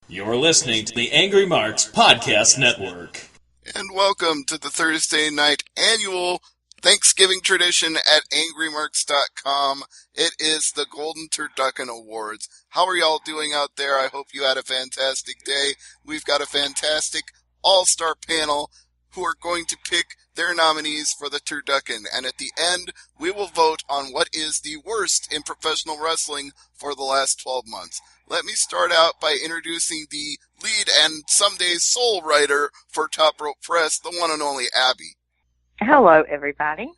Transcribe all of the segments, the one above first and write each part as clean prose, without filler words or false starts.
You're listening to the Angry Marks Podcast Network. And welcome to the Thursday night annual Thanksgiving tradition at AngryMarks.com. It is the Golden Turducken Awards. How are y'all doing out there? I hope you had a fantastic day. We've got a fantastic all-star panel who are going to pick their nominees for the Turducken. And at the end, we will vote on what is the worst in professional wrestling for the last 12 months. Let me start out by introducing the lead and someday sole writer for Top Rope Press, the one and only Abby. Hello, everybody.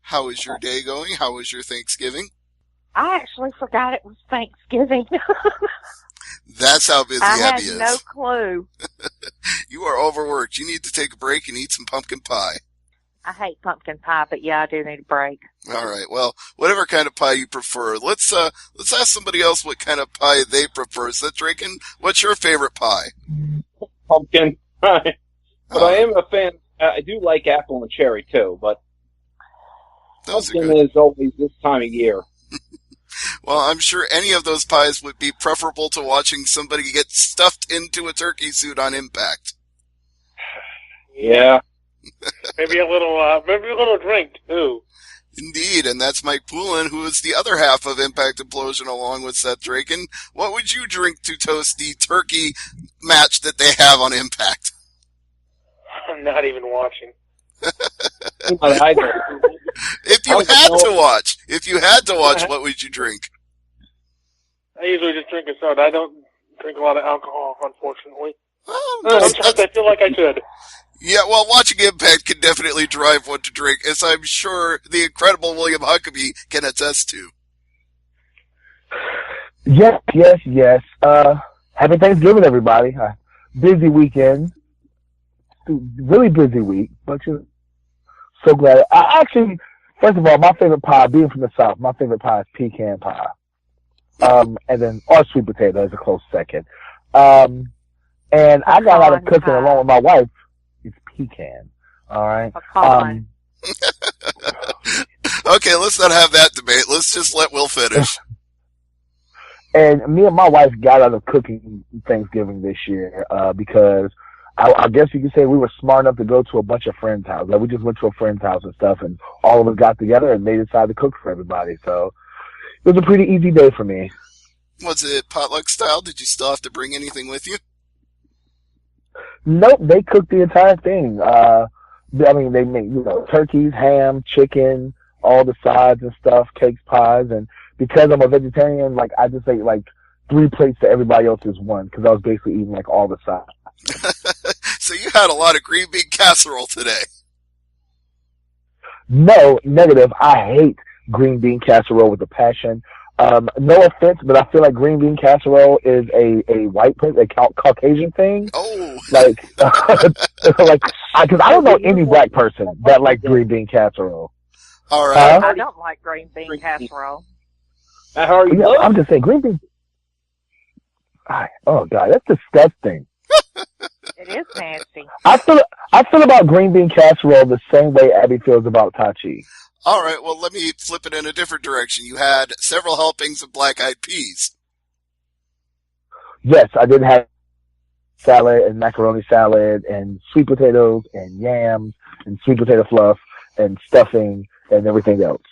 How is your day going? How was your Thanksgiving? I actually forgot it was Thanksgiving. That's how busy Abby is. I had no clue. You are overworked. You need to take a break and eat some pumpkin pie. I hate pumpkin pie, but yeah, I do need a break. All right. Well, whatever kind of pie you prefer. Let's ask somebody else what kind of pie they prefer. Turducken, what's your favorite pie? Pumpkin pie. But I am a fan. I do like apple and cherry too, but pumpkin is always this time of year. Well, I'm sure any of those pies would be preferable to watching somebody get stuffed into a turkey suit on Impact. Yeah. Maybe a little drink too. Indeed, and that's Mike Poulin, who is the other half of Impact Implosion along with Seth Draken. What would you drink to toast the turkey match that they have on Impact? I'm not even watching. If you had to watch, what would you drink? I usually just drink a soda. I don't drink a lot of alcohol, unfortunately. Sometimes I feel like I should. Yeah, well, watching Impact can definitely drive one to drink, as I'm sure the incredible William Huckabee can attest to. Yes. Happy Thanksgiving, everybody. Busy weekend. Really busy week, but so glad. First of all, my favorite pie, being from the South, my favorite pie is pecan pie. And then, or sweet potato is a close second. And I got out of cooking along with my wife. It's pecan. All right. Okay, let's not have that debate. Let's just let Will finish. And me and my wife got out of cooking Thanksgiving this year because I guess you could say we were smart enough to go to a bunch of friends' houses. Like we just went to a friend's house and stuff, and all of us got together and they decided to cook for everybody. So it was a pretty easy day for me. Was it potluck style? Did you still have to bring anything with you? Nope, they cooked the entire thing. They made, turkeys, ham, chicken, all the sides and stuff, cakes, pies, and because I'm a vegetarian, I just ate 3 plates to everybody else's one, because I was basically eating all the sides. So you had a lot of green bean casserole today. No, negative. I hate green bean casserole with a passion. No offense, but I feel like green bean casserole is a white person, a Caucasian thing. Oh. Because I don't know any black person that likes green bean casserole. All right. I don't like green bean casserole. How are you? Yeah, I'm just saying, green bean. Oh God, that's disgusting. It is nasty. I feel about green bean casserole the same way Abby feels about Tachi. All right, well, let me flip it in a different direction. You had several helpings of black-eyed peas. Yes, I did have salad and macaroni salad and sweet potatoes and yams and sweet potato fluff and stuffing and everything else.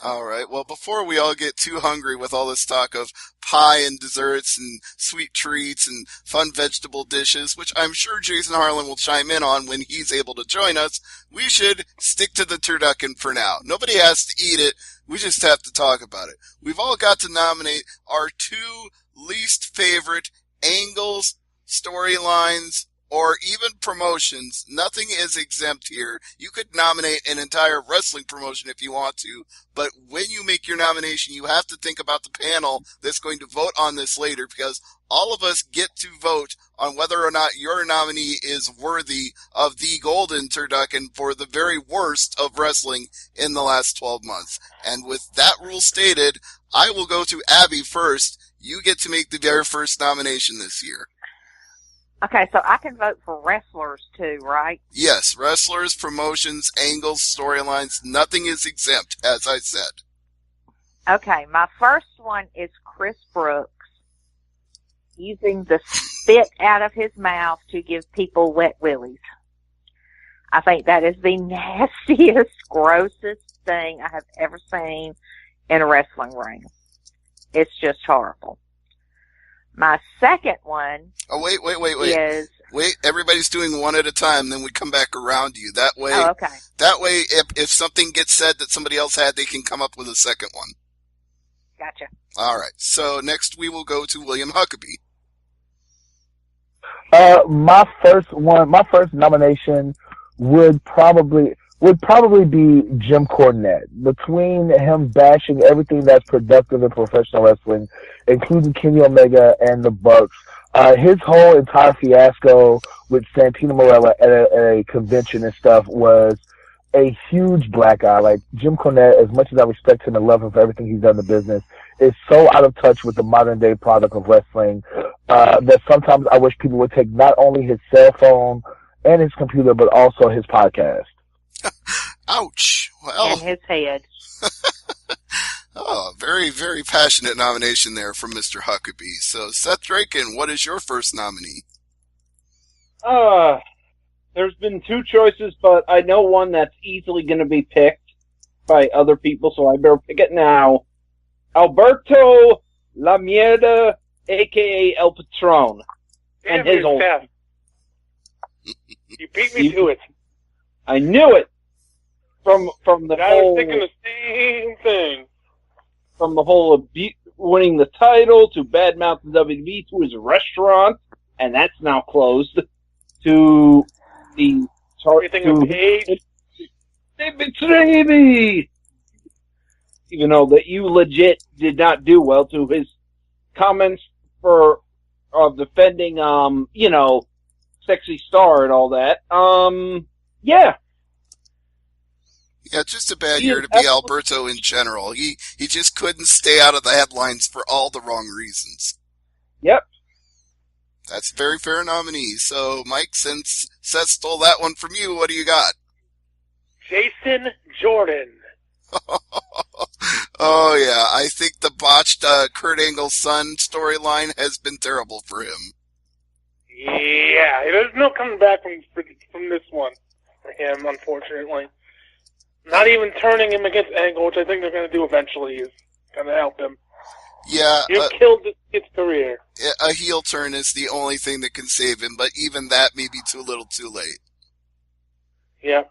All right, well, before we all get too hungry with all this talk of pie and desserts and sweet treats and fun vegetable dishes, which I'm sure Jason Harlan will chime in on when he's able to join us, we should stick to the turducken for now. Nobody has to eat it. We just have to talk about it. We've all got to nominate our 2 least favorite angles, storylines, or even promotions. Nothing is exempt here. You could nominate an entire wrestling promotion if you want to, but when you make your nomination, you have to think about the panel that's going to vote on this later, because all of us get to vote on whether or not your nominee is worthy of the Golden Turducken for the very worst of wrestling in the last 12 months. And with that rule stated, I will go to Abby first. You get to make the very first nomination this year. Okay, so I can vote for wrestlers too, right? Yes, wrestlers, promotions, angles, storylines, nothing is exempt, as I said. Okay, my first one is Chris Brooks. using the spit out of his mouth to give people wet willies. I think that is the nastiest, grossest thing I have ever seen in a wrestling ring. It's just horrible. My second one. Oh, wait. Is, wait, everybody's doing one at a time, then we come back around you. That way, oh, okay. That way, if something gets said that somebody else had, they can come up with a second one. Gotcha. All right. So next we will go to William Huckabee. My first nomination would probably be Jim Cornette. Between him bashing everything that's productive in professional wrestling, including Kenny Omega and the Bucks, his whole entire fiasco with Santino Marella at a convention and stuff was a huge black eye. Like, Jim Cornette, as much as I respect him and love him for everything he's done in the business, is so out of touch with the modern day product of wrestling that sometimes I wish people would take not only his cell phone and his computer, but also his podcast. Ouch. Well, And his head. Oh, very, very passionate nomination there from Mr. Huckabee. So, Seth Draken, what is your first nominee? There's been two choices, but I know one that's easily going to be picked by other people, so I better pick it now. Alberto La Mierda, a.k.a. El Patron. Damn you, Seth. You beat me to it. I knew it! From the I whole... was thinking the same thing. From the whole winning the title, to badmouthing WWE, to his restaurant, and that's now closed, to the... Everything with Paige. They betrayed me! Even though that you legit did not do well, to his comments of defending, Sexy Star and all that. Yeah. Yeah, just a bad year to be Alberto in general. He just couldn't stay out of the headlines for all the wrong reasons. Yep. That's a very fair nominee. So, Mike, since Seth stole that one from you, what do you got? Jason Jordan. Oh, yeah. I think the botched Kurt Angle's son storyline has been terrible for him. Yeah, there's no coming back from this one for him, unfortunately. Not even turning him against Angle, which I think they're going to do eventually, is going to help him. Yeah. You killed his career. A heel turn is the only thing that can save him, but even that may be too little too late. Yeah.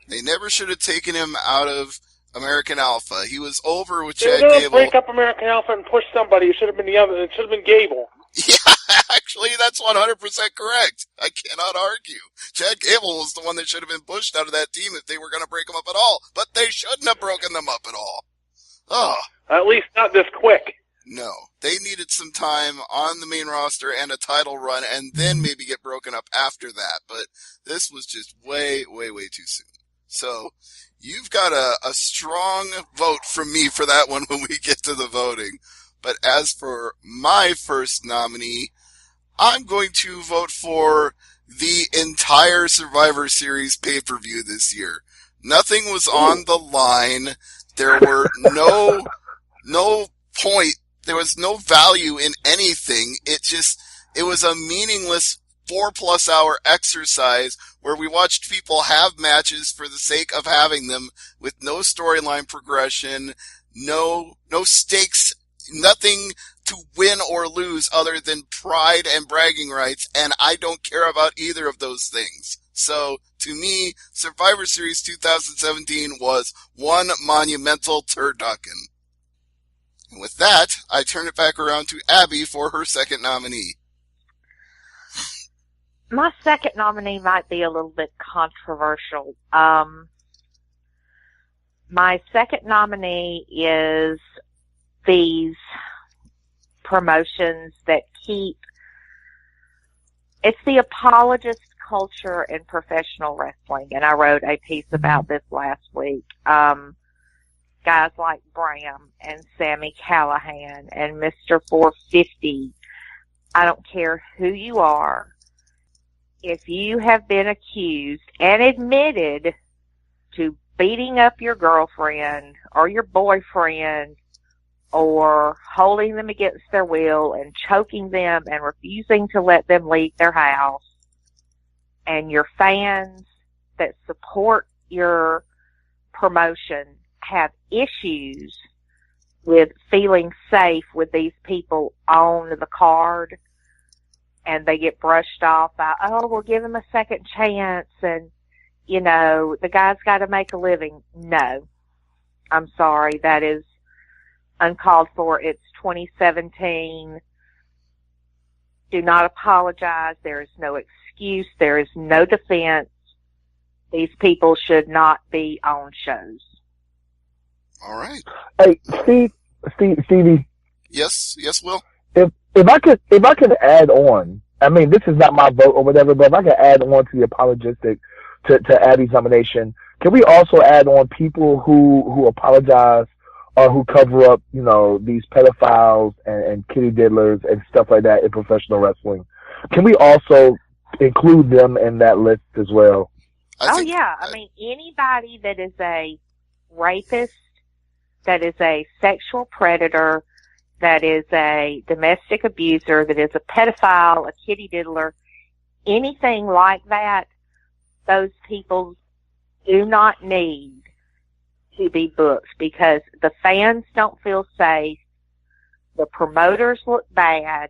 They never should have taken him out of American Alpha. He was over with They Chad were going to Gable. break up American Alpha and push somebody. It should have been the other. It should have been Gable. Yeah, actually, that's 100% correct. I cannot argue. Chad Gable was the one that should have been pushed out of that team if they were going to break him up at all. But they shouldn't have broken them up at all. Oh. At least not this quick. No. They needed some time on the main roster and a title run and then maybe get broken up after that. But this was just way, way, way too soon. So, you've got a strong vote from me for that one when we get to the voting. But as for my first nominee, I'm going to vote for the entire Survivor Series pay-per-view this year. Nothing was on the line. There were no point. There was no value in anything. It was a meaningless 4+ hour exercise where we watched people have matches for the sake of having them with no storyline progression, no stakes, nothing to win or lose other than pride and bragging rights, and I don't care about either of those things. So, to me, Survivor Series 2017 was one monumental turducken. And with that, I turn it back around to Abby for her second nominee. My second nominee might be a little bit controversial. My second nominee is these promotions that it's the apologist culture in professional wrestling, and I wrote a piece about this last week. Guys like Bram and Sammy Callahan and Mr. 450, I don't care who you are, if you have been accused and admitted to beating up your girlfriend or your boyfriend or holding them against their will and choking them and refusing to let them leave their house, and your fans that support your promotion have issues with feeling safe with these people on the card, and they get brushed off by, oh, we'll give him a second chance, and, you know, the guy's got to make a living. No. I'm sorry. That is uncalled for. It's 2017. Do not apologize. There is no excuse. There is no defense. These people should not be on shows. All right. Hey, Stevie. Yes, Will. If I could add on, I mean, this is not my vote or whatever, but if I could add on to the apologistic to Abby's nomination, can we also add on people who apologize or who cover up, you know, these pedophiles and kitty diddlers and stuff like that in professional wrestling? Can we also include them in that list as well? I mean, anybody that is a rapist, that is a sexual predator, that is a domestic abuser, that is a pedophile, a kitty diddler, anything like that, those people do not need to be booked because the fans don't feel safe, the promoters look bad,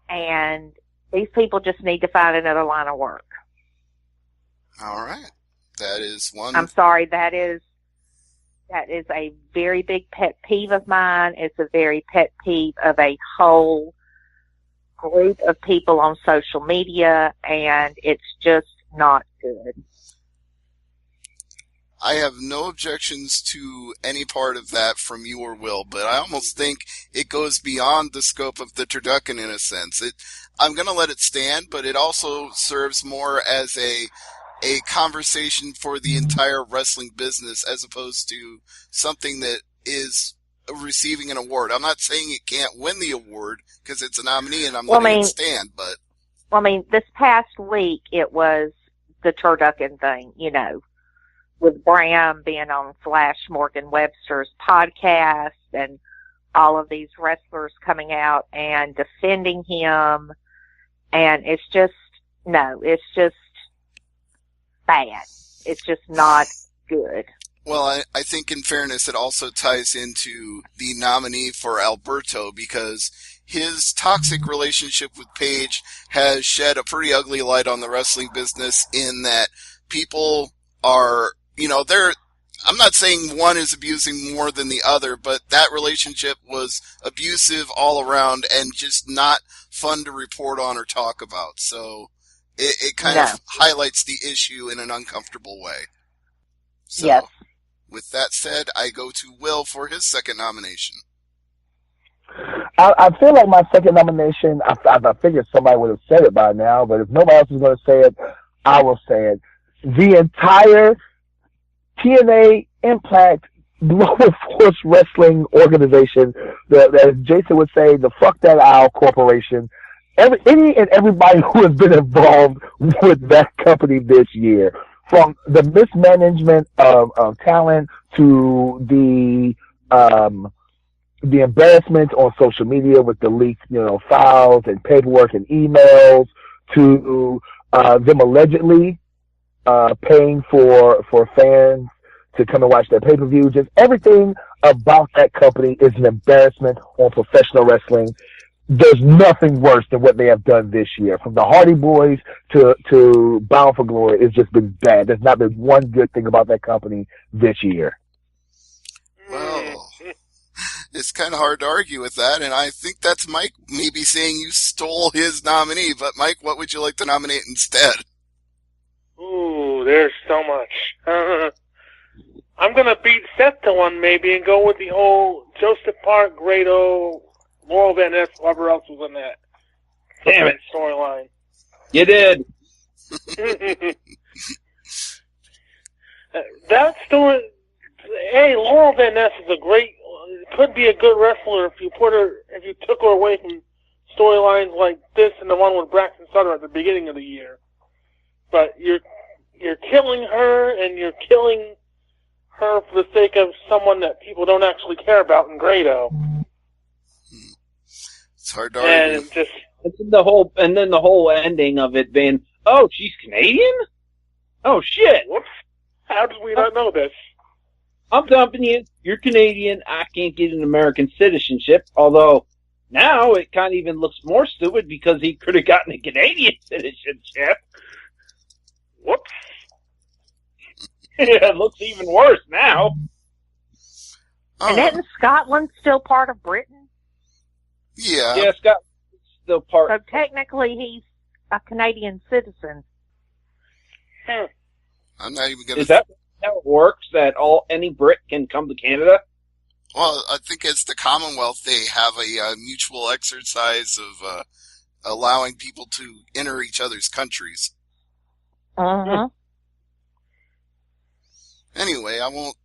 and these people just need to find another line of work. All right. That is one. I'm sorry, that is a very big pet peeve of mine. It's a very pet peeve of a whole group of people on social media, and it's just not good. I have no objections to any part of that from you or Will, but I almost think it goes beyond the scope of the Turducken in a sense. I'm going to let it stand, but it also serves more as a conversation for the entire wrestling business as opposed to something that is receiving an award. I'm not saying it can't win the award because it's a nominee and I'm letting it stand, but... Well, I mean, this past week it was the Turducken thing, you know, with Bram being on Flash Morgan Webster's podcast and all of these wrestlers coming out and defending him. And it's just bad. It's just not good. Well, I think in fairness, it also ties into the nominee for Alberto because his toxic relationship with Paige has shed a pretty ugly light on the wrestling business in that people are, you know, I'm not saying one is abusing more than the other, but that relationship was abusive all around and just not fun to report on or talk about. So it kind of highlights the issue in an uncomfortable way. So, yes. With that said, I go to Will for his second nomination. I feel like my second nomination, I figured somebody would have said it by now, but if nobody else is going to say it, I will say it. The entire TNA Impact Global Force Wrestling organization, as Jason would say, the Fuck That Owl Corporation, any and everybody who has been involved with that company this year, from the mismanagement of talent to the embarrassment on social media with the leaked, you know, files and paperwork and emails, to them allegedly paying for fans to come and watch their pay-per-view. Just everything about that company is an embarrassment on professional wrestling. There's nothing worse than what they have done this year. From the Hardy Boys to Bound for Glory, it's just been bad. There's not been one good thing about that company this year. Well, it's kind of hard to argue with that, and I think that's Mike maybe saying you stole his nominee. But Mike, what would you like to nominate instead? Ooh, there's so much. I'm going to beat Seth to one maybe and go with the whole Joseph Park, Grado, Laurel Van Ness, whoever else was in that. Damn it. Storyline. You did. That story, hey, Laurel Van Ness is could be a good wrestler if you took her away from storylines like this and the one with Braxton Sutter at the beginning of the year. But you're killing her and you're killing her for the sake of someone that people don't actually care about in Grado. It's hard to argue. And just and then the whole ending of it being, oh, she's Canadian? Oh shit! whoops! How did we not know this? I'm dumping you. You're Canadian. I can't get an American citizenship. Although now it kind of even looks more stupid because he could have gotten a Canadian citizenship. Whoops! It looks even worse now. And isn't Scotland still part of Britain? Yeah. Yeah, Scott still part. So technically he's a Canadian citizen. I'm not even going to... Is that how it works? That any Brit can come to Canada? Well, I think as the Commonwealth, they have a mutual exercise of allowing people to enter each other's countries. Uh-huh. Anyway, I won't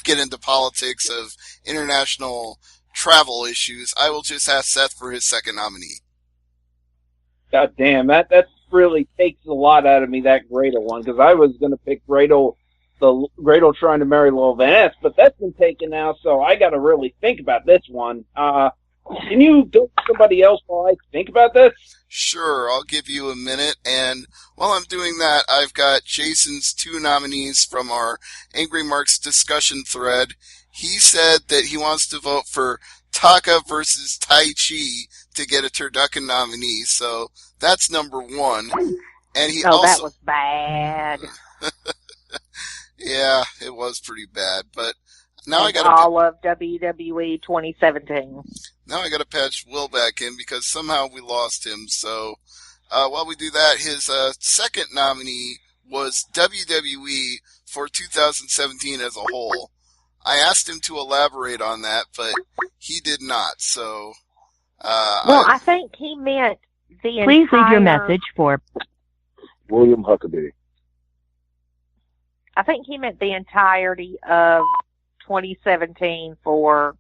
get into politics of international travel issues. I will just ask Seth for his second nominee. God damn, that really takes a lot out of me, that Grado one, because I was going to pick Grado trying to marry Lil Van Ness, but that's been taken now, so I got to really think about this one. Can you go to somebody else while I think about this? Sure, I'll give you a minute, and while I'm doing that, I've got Jason's two nominees from our Angry Marks discussion thread. He said that he wants to vote for Taka versus Tai Chi to get a Turducken nominee, so that's number one. And he also... that was bad. Yeah, it was pretty bad, but now I got all of WWE 2017. Now I got to patch Will back in because somehow we lost him. So while we do that, his second nominee was WWE for 2017 as a whole. I asked him to elaborate on that, but he did not. So I think he meant the Please entire... leave your message for William Huckabee. I think he meant the entirety of 2017 for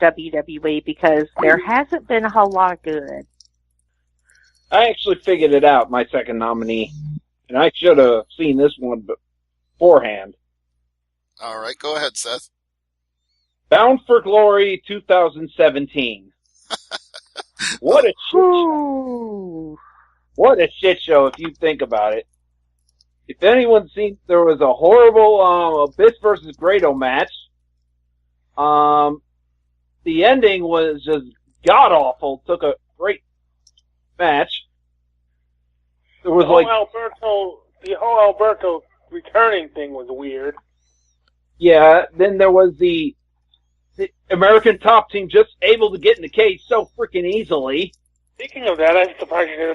WWE because there hasn't been a whole lot of good. I actually figured it out, my second nominee, and I should have seen this one beforehand. All right, go ahead, Seth. Bound for Glory 2017. What a shit show. What a shit show if you think about it. If anyone's seen, there was a horrible Abyss versus Grado match. The ending was just god-awful. Took a great match. There was the whole Alberto returning thing was weird. Yeah, then there was the American Top Team just able to get in the cage so freaking easily. Speaking of that, I'm surprised you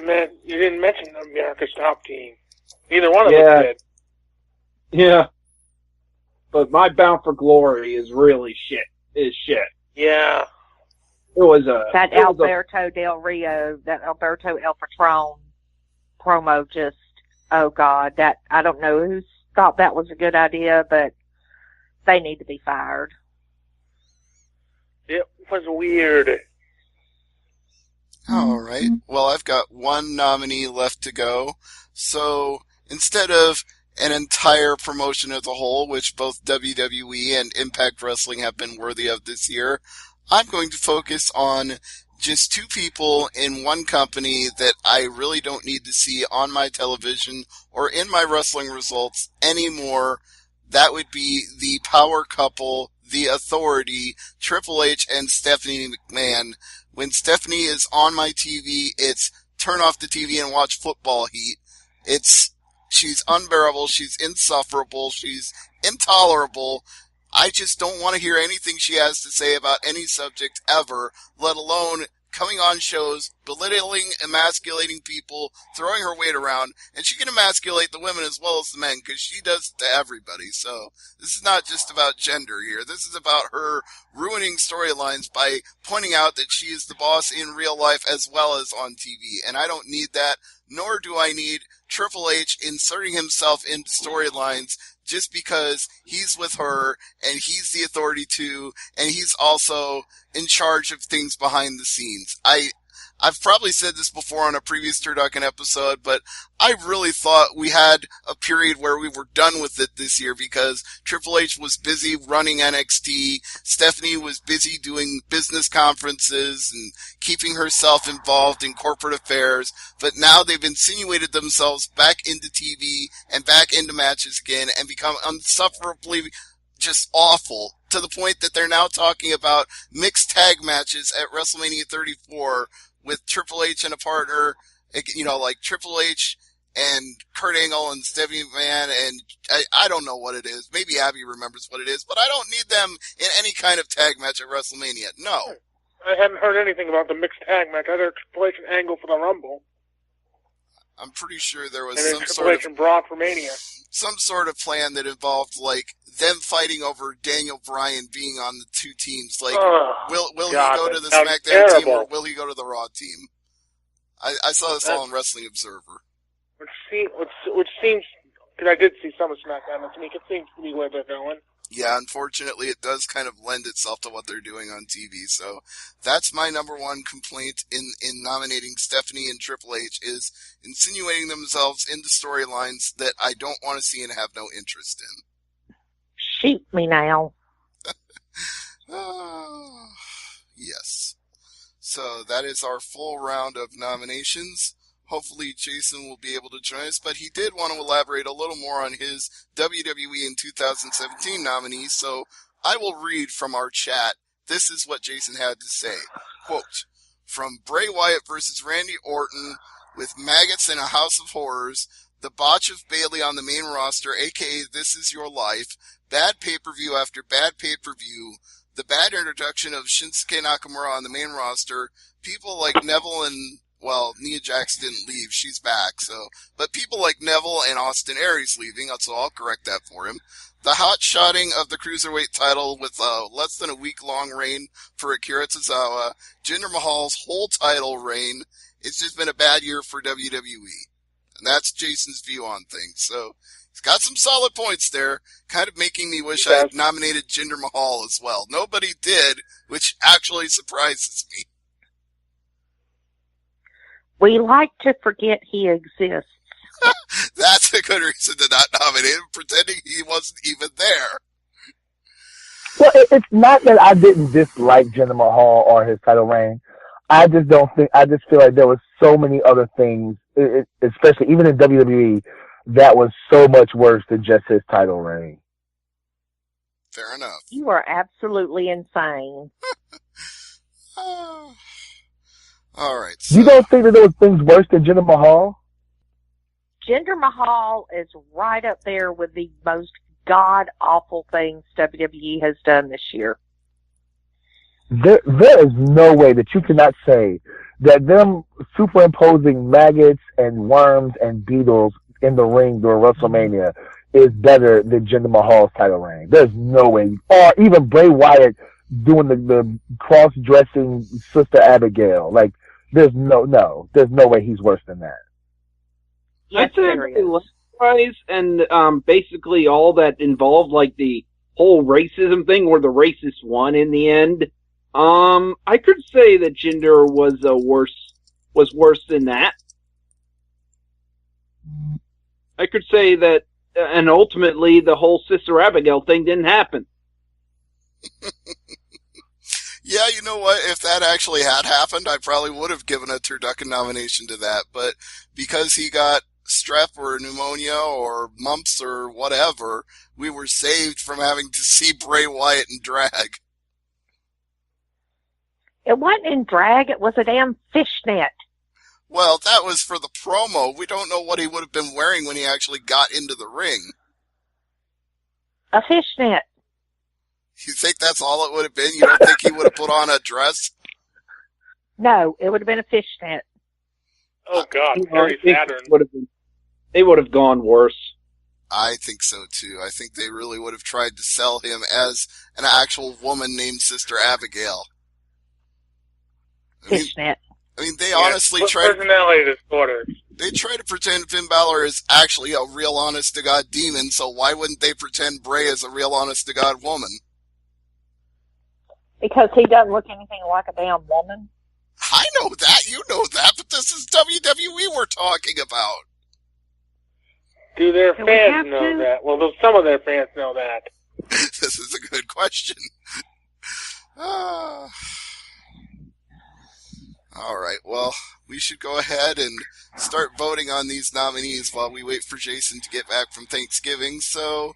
didn't mention America's Top Team. Neither one of us did. Yeah. But my Bound for Glory is really shit. Yeah. It was that Alberto Del Rio, that Alberto El Patron promo just, oh God, that, I don't know who thought that was a good idea, but they need to be fired. It was weird. All right. Well, I've got one nominee left to go. So instead of an entire promotion as a whole, which both WWE and Impact Wrestling have been worthy of this year, I'm going to focus on just two people in one company that I really don't need to see on my television or in my wrestling results anymore. That would be the power couple, the Authority, Triple H and Stephanie McMahon. When Stephanie is on my TV, it's turn off the TV and watch Football Heat. She's unbearable, she's insufferable, she's intolerable. I just don't want to hear anything she has to say about any subject ever, let alone coming on shows, belittling, emasculating people, throwing her weight around, and she can emasculate the women as well as the men, because she does it to everybody. So this is not just about gender here. This is about her ruining storylines by pointing out that she is the boss in real life as well as on TV, and I don't need that, nor do I need Triple H inserting himself into storylines just because he's with her and he's the Authority too, and he's also in charge of things behind the scenes. I've probably said this before on a previous Turducken episode, but I really thought we had a period where we were done with it this year because Triple H was busy running NXT, Stephanie was busy doing business conferences and keeping herself involved in corporate affairs, but now they've insinuated themselves back into TV and back into matches again and become insufferably just awful to the point that they're now talking about mixed tag matches at WrestleMania 34 with Triple H and a partner, you know, like Triple H and Kurt Angle and Stephanie McMahon, and I don't know what it is. Maybe Abby remembers what it is, but I don't need them in any kind of tag match at WrestleMania. No. I hadn't heard anything about the mixed tag match. I heard Triple H and Angle for the Rumble. I'm pretty sure there was some sort of Brock for Mania. Some sort of plan that involved like them fighting over Daniel Bryan being on the two teams. Like, will he go to the SmackDown team or will he go to the Raw team? I saw this all on Wrestling Observer. Which seems, because I did see some of SmackDown this week, it seems to be where they're going. Yeah, unfortunately, it does kind of lend itself to what they're doing on TV. So that's my number one complaint in nominating Stephanie and Triple H is insinuating themselves into storylines that I don't want to see and have no interest in. Shoot me now. Yes. So that is our full round of nominations. Hopefully Jason will be able to join us, but he did want to elaborate a little more on his WWE in 2017 nominees, so I will read from our chat. This is what Jason had to say. Quote, from Bray Wyatt versus Randy Orton with maggots in a house of horrors, the botch of Bayley on the main roster, aka This Is Your Life, bad pay-per-view after bad pay-per-view, the bad introduction of Shinsuke Nakamura on the main roster, people like Neville and well, Nia Jax didn't leave. She's back. So, but people like Neville and Austin Aries leaving, so I'll correct that for him. The hot-shotting of the Cruiserweight title with less than a week-long reign for Akira Tozawa. Jinder Mahal's whole title reign. It's just been a bad year for WWE. And that's Jason's view on things. So, he's got some solid points there, kind of making me wish I had nominated Jinder Mahal as well. Nobody did, which actually surprises me. We like to forget he exists. That's a good reason to not nominate him, pretending he wasn't even there. Well, it's not that I didn't dislike Jinder Mahal or his title reign. I just feel like there was so many other things, especially even in WWE, that was so much worse than just his title reign. Fair enough. You are absolutely insane. All right. So. You don't think that there was things worse than Jinder Mahal? Jinder Mahal is right up there with the most god-awful things WWE has done this year. There is no way that you cannot say that them superimposing maggots and worms and beetles in the ring during WrestleMania is better than Jinder Mahal's title reign. There's no way. Or even Bray Wyatt doing the cross-dressing Sister Abigail. Like, there's no way he's worse than that. Yes, I'd say and basically all that involved, like the whole racism thing, where the racist won in the end. I could say that Jinder was worse than that. I could say that, and ultimately the whole Sister Abigail thing didn't happen. Yeah, you know what? If that actually had happened, I probably would have given a Turducken nomination to that. But because he got strep or pneumonia or mumps or whatever, we were saved from having to see Bray Wyatt in drag. It wasn't in drag. It was a damn fishnet. Well, that was for the promo. We don't know what he would have been wearing when he actually got into the ring. A fishnet. You think that's all it would have been? You don't think he would have put on a dress? No, it would have been a fishnet. Oh, God. Very Saturn. They would have gone worse. I think so, too. I think they really would have tried to sell him as an actual woman named Sister Abigail. Fishnet. I mean, they honestly tried... personality disorder. They try to pretend Finn Balor is actually a real honest-to-God demon, so why wouldn't they pretend Bray is a real honest-to-God woman? Because he doesn't look anything like a damn woman. I know that, you know that, but this is WWE we're talking about. Do their Do we fans have know to? that? Well, some of their fans know that. This is a good question. All right, well, we should go ahead and start voting on these nominees while we wait for Jason to get back from Thanksgiving. So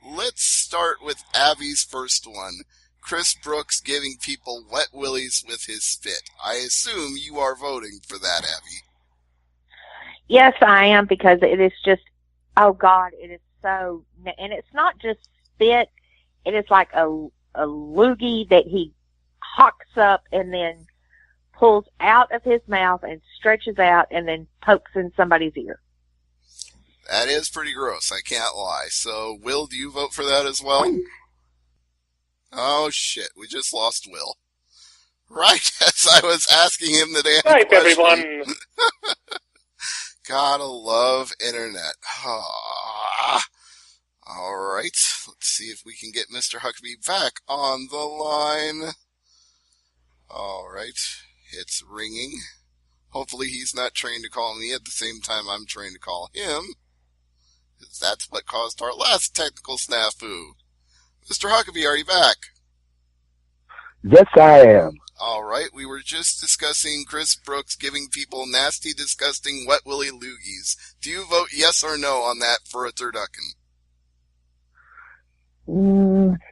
let's start with Abby's first one. Chris Brooks giving people wet willies with his spit. I assume you are voting for that, Abby. Yes, I am, because it is just, oh God, it is so, and it's not just spit, it is like a loogie that he hawks up and then pulls out of his mouth and stretches out and then pokes in somebody's ear. That is pretty gross, I can't lie. So, Will, do you vote for that as well? Oh shit, we just lost Will. Right as I was asking him the damn Right, question. everyone. Gotta love internet. Alright, let's see if we can get Mr. Huckabee back on the line. Alright, it's ringing. Hopefully he's not trying to call me at the same time I'm trying to call him. 'Cause that's what caused our last technical snafu. Mr. Huckabee, are you back? Yes, I am. Alright, we were just discussing Chris Brooks giving people nasty, disgusting, wet willy loogies. Do you vote yes or no on that for a turducken?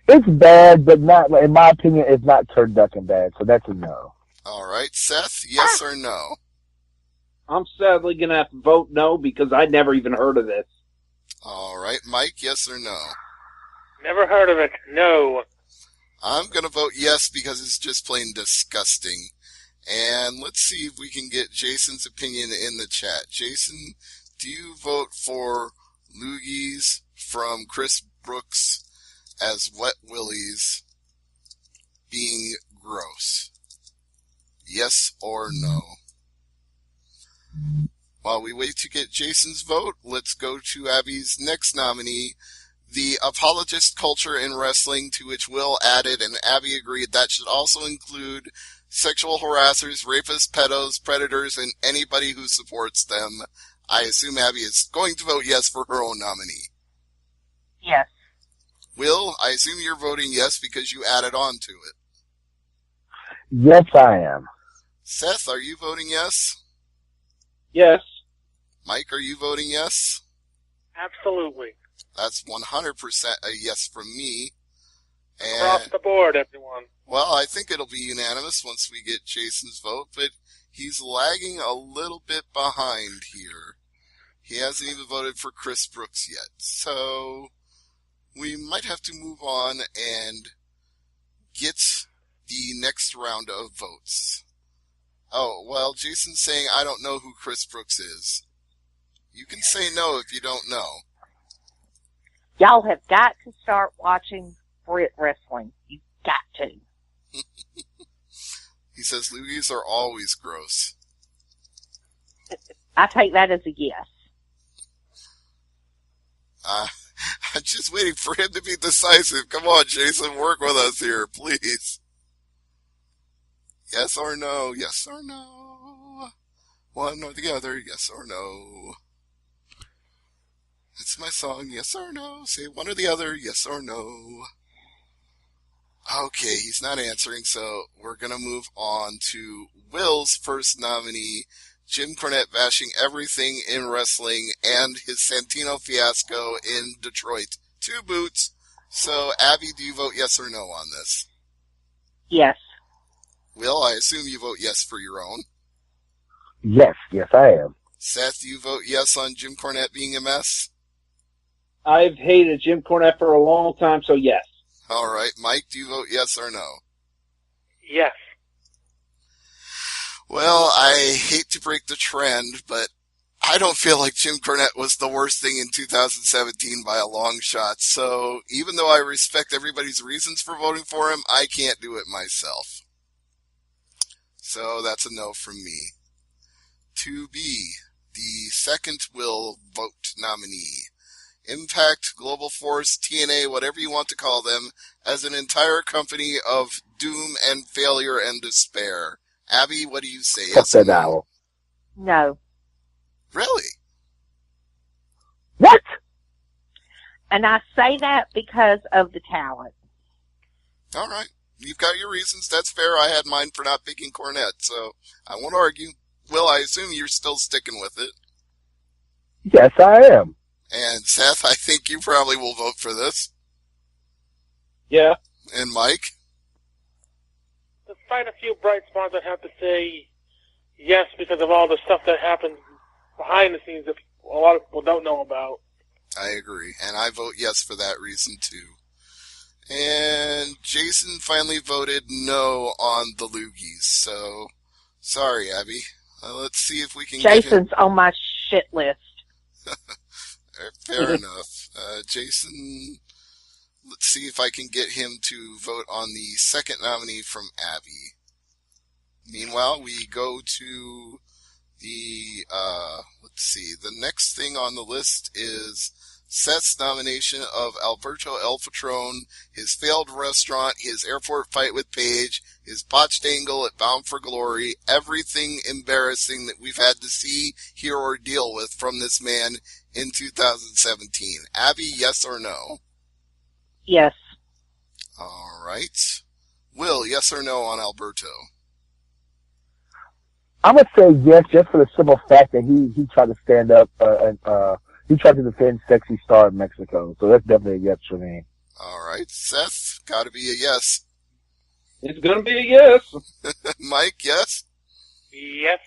It's bad, but not, in my opinion, it's not turducken bad, so that's a no. Alright, Seth, yes or no? I'm sadly going to have to vote no because I never even heard of this. Alright, Mike, yes or no? Never heard of it. No. I'm gonna vote yes because it's just plain disgusting. And let's see if we can get Jason's opinion in the chat. Jason, do you vote for loogies from Chris Brooks as wet willies being gross? Yes or no? While we wait to get Jason's vote, let's go to Abby's next nominee, the apologist culture in wrestling, to which Will added, and Abby agreed, that should also include sexual harassers, rapists, pedos, predators, and anybody who supports them. I assume Abby is going to vote yes for her own nominee. Yes. Will, I assume you're voting yes because you added on to it. Yes, I am. Seth, are you voting yes? Yes. Mike, are you voting yes? Absolutely. That's 100% a yes from me. Across the board, everyone. Well, I think it'll be unanimous once we get Jason's vote, but he's lagging a little bit behind here. He hasn't even voted for Chris Brooks yet. So we might have to move on and get the next round of votes. Oh, well, Jason's saying I don't know who Chris Brooks is. You can say no if you don't know. Y'all have got to start watching Brit wrestling. You've got to. He says loogies are always gross. I take that as a yes. I'm just waiting for him to be decisive. Come on, Jason, work with us here, please. Yes or no? Yes or no? One or the other, yes or no? It's my song, yes or no? Say one or the other, yes or no? Okay, he's not answering, so we're gonna move on to Will's first nominee, Jim Cornette bashing everything in wrestling and his Santino fiasco in Detroit. 2 boots. So, Abby, do you vote yes or no on this? Yes. Will, I assume you vote yes for your own. Yes, I am. Seth, do you vote yes on Jim Cornette being a mess? I've hated Jim Cornette for a long time, so yes. Alright, Mike, do you vote yes or no? Yes. Well, I hate to break the trend, but I don't feel like Jim Cornette was the worst thing in 2017 by a long shot, so even though I respect everybody's reasons for voting for him, I can't do it myself. So that's a no from me. To be the second Will vote nominee, Impact, Global Force, TNA, whatever you want to call them, as an entire company of doom and failure and despair. Abby, what do you say? Fuck Yes or that no? owl. No. Really? What? And I say that because of the talent. All right. You've got your reasons. That's fair. I had mine for not picking Cornette, so I won't argue. Will, I assume you're still sticking with it. Yes, I am. And Seth, I think you probably will vote for this. Yeah. And Mike? Despite a few bright spots, I'd have to say yes because of all the stuff that happens behind the scenes that a lot of people don't know about. I agree. And I vote yes for that reason, too. And Jason finally voted no on the Loogies, so sorry, Abby. Let's see if we can get him. Jason's on my shit list. Fair enough. Jason, let's see if I can get him to vote on the second nominee from Abby. Meanwhile, we go to the, let's see, the next thing on the list is Seth's nomination of Alberto El Patron, his failed restaurant, his airport fight with Paige, his botched angle at Bound for Glory, everything embarrassing that we've had to see, hear, or deal with from this man in 2017. Abby, yes or no? Yes. All right. Will, yes or no on Alberto? I'm gonna say yes, just for the simple fact that he tried to stand up and he tried to defend Sexy Star in Mexico. So that's definitely a yes for me. All right. Seth, got to be a yes. It's gonna be a yes. Mike, yes? Yes.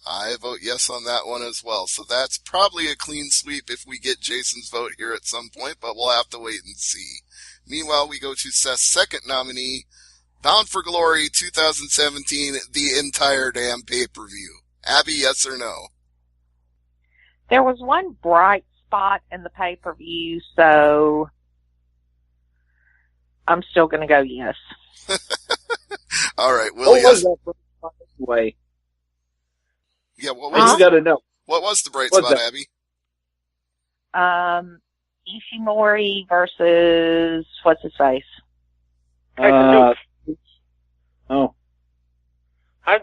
I vote yes on that one as well. So that's probably a clean sweep if we get Jason's vote here at some point, but we'll have to wait and see. Meanwhile, we go to Seth's second nominee, Bound for Glory 2017, the entire damn pay-per-view. Abby, yes or no? There was one bright spot in the pay-per-view, so I'm still going to go yes. All right, Will, What yes. was that bright spot anyway? Yeah, what I was, just gotta know. what was the bright What's spot, that? Abby? Ishimori versus, what's his face? Tyson Dukes. Oh. I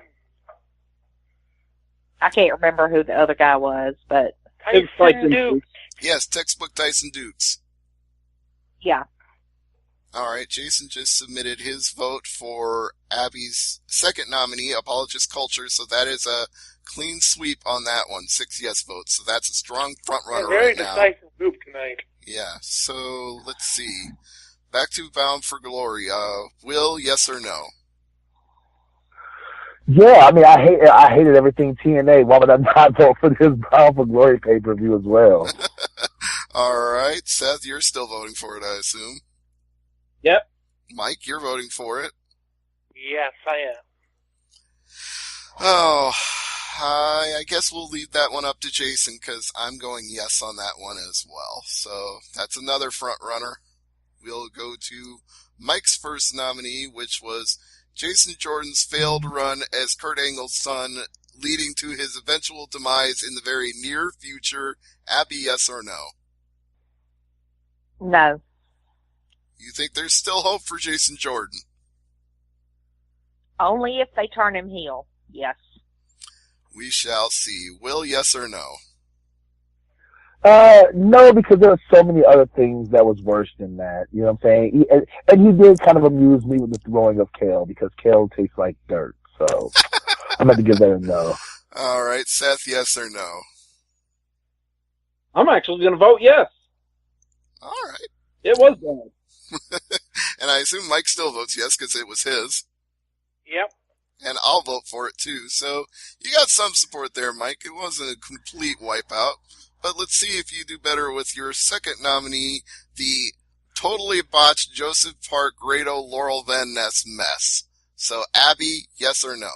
can't remember who the other guy was, but It was Tyson Dukes. Yes, textbook Tyson Dukes. yeah. All right, Jason just submitted his vote for Abby's second nominee, Apologist Culture, so that is a clean sweep on that one. 6 yes votes, so that's a strong front runner Very right now. decisive move tonight. Yeah, so let's see. Back to Bound for Glory. Will, yes or no? Yeah, I mean, I hated everything TNA. Why would I not vote for this Bound for Glory pay-per-view as well? All right, Seth, you're still voting for it, I assume. Yep. Mike, you're voting for it. Yes, I am. Oh, I guess we'll leave that one up to Jason because I'm going yes on that one as well. So that's another front runner. We'll go to Mike's first nominee, which was Jason Jordan's failed run as Kurt Angle's son, leading to his eventual demise in the very near future. Abby, yes or no? No. You think there's still hope for Jason Jordan? Only if they turn him heel. Yes. We shall see. Will, yes or no? No, because there were so many other things that was worse than that. You know what I'm saying? And he did kind of amuse me with the throwing of kale because kale tastes like dirt. So I'm going to give that a no. All right, Seth, yes or no? I'm actually gonna vote yes. All right. It was bad. And I assume Mike still votes yes because it was his. Yep. And I'll vote for it too. So you got some support there, Mike. It wasn't a complete wipeout. But let's see if you do better with your second nominee, the totally botched Joseph Park Grado Laurel Van Ness mess. So Abby, yes or no?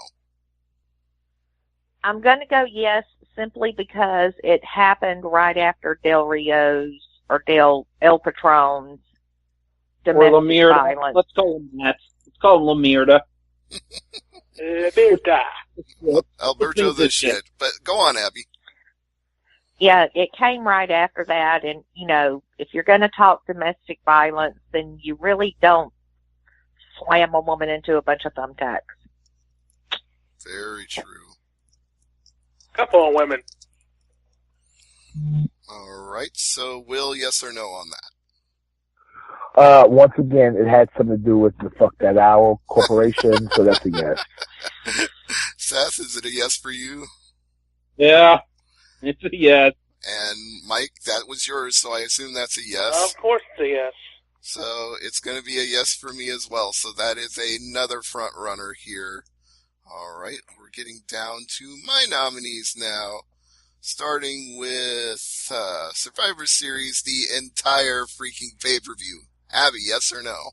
I'm going to go yes simply because it happened right after Del Rio's or El Patron's Or domestic Lamirda. violence. Let's call him that. Let's call him Lamirda. Alberto the shit. But go on, Abby. Yeah, it came right after that, and, you know, if you're going to talk domestic violence, then you really don't slam a woman into a bunch of thumbtacks. Very true. Couple of women. All right. So, Will, yes or no on that? Once again, it had something to do with the Fuck That Owl Corporation, so that's a yes. Seth, is it a yes for you? Yeah, it's a yes. And Mike, that was yours, so I assume that's a yes. Of course it's a yes. So it's going to be a yes for me as well. So that is another front runner here. All right, we're getting down to my nominees now. Starting with Survivor Series, the entire freaking pay-per-view. Abby, yes or no?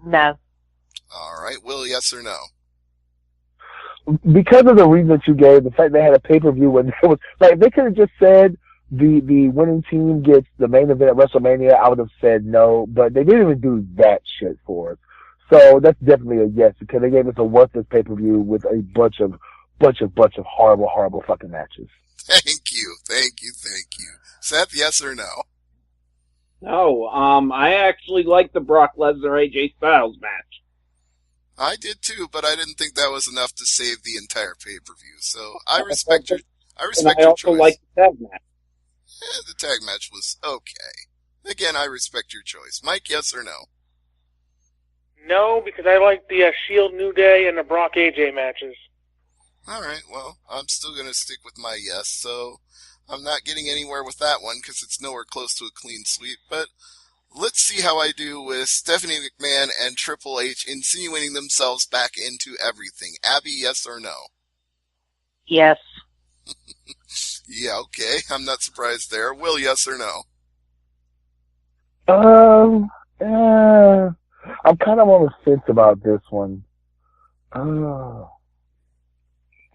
No. All right, Will, yes or no? Because of the reason that you gave, the fact they had a pay-per-view when there was, like, they could have just said the winning team gets the main event at WrestleMania, I would have said no, but they didn't even do that shit for us. So that's definitely a yes, because they gave us a worthless pay-per-view with a bunch of horrible fucking matches. Thank you. Seth, yes or no? No, I actually like the Brock Lesnar AJ Styles match. I did too, but I didn't think that was enough to save the entire pay-per-view. So I respect your And I also choice. like the tag match. The tag match was okay. Again, I respect your choice. Mike, yes or no? No, because I like the Shield New Day and the Brock AJ matches. All right, well, I'm still going to stick with my yes, so I'm not getting anywhere with that one because it's nowhere close to a clean sweep, but let's see how I do with Stephanie McMahon and Triple H insinuating themselves back into everything. Abby, yes or no? Yes. Yeah, okay, I'm not surprised there. Will, yes or no? I'm kind of on the fence about this one.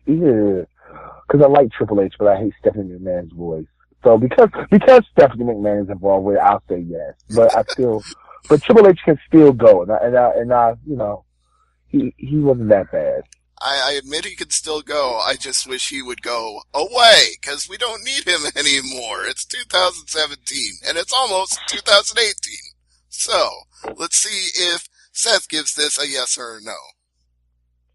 Yeah, because I like Triple H, but I hate Stephanie McMahon's voice. So because Stephanie McMahon is involved with it, I'll say yes. But but Triple H can still go, and I you know, he wasn't that bad. I admit he could still go. I just wish he would go away, because we don't need him anymore. It's 2017, and it's almost 2018. So, let's see if Seth gives this a yes or a no.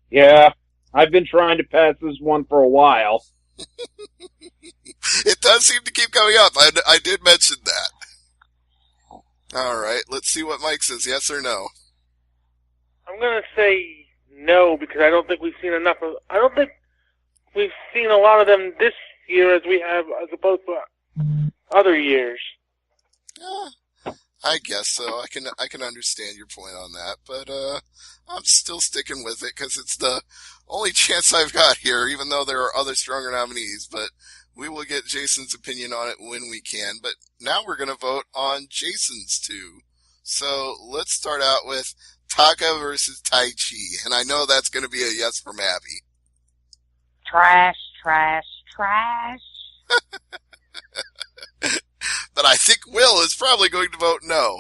Yeah, I've been trying to pass this one for a while. It does seem to keep coming up. I did mention that. All right, let's see what Mike says, yes or no. I'm going to say no, because I don't think we've seen enough of... I don't think we've seen a lot of them this year as we have as opposed to other years. I guess so. I can understand your point on that, but I'm still sticking with it because it's the only chance I've got here, even though there are other stronger nominees, but we will get Jason's opinion on it when we can. But now we're going to vote on Jason's two. So let's start out with Taka versus Tai Chi, and I know that's going to be a yes from Abby. Trash, trash, trash. But I think Will is probably going to vote no.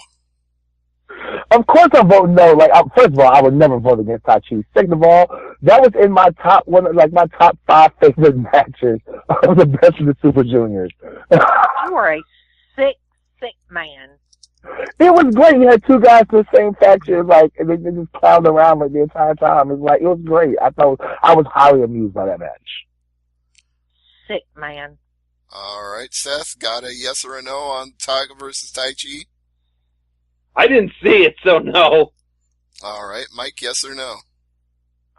Of course I'm voting no. Like, first of all, I would never vote against Tai Chi. Second of all, that was in my top my top 5 favorite matches of the best of the Super Juniors. You are a sick man. It was great. You had two guys in the same faction, like, and they just clowned around like the entire time. It was great. I was highly amused by that match. Sick man. All right, Seth, got a yes or a no on Taka versus Tai Chi? I didn't see it, so no. All right, Mike, yes or no?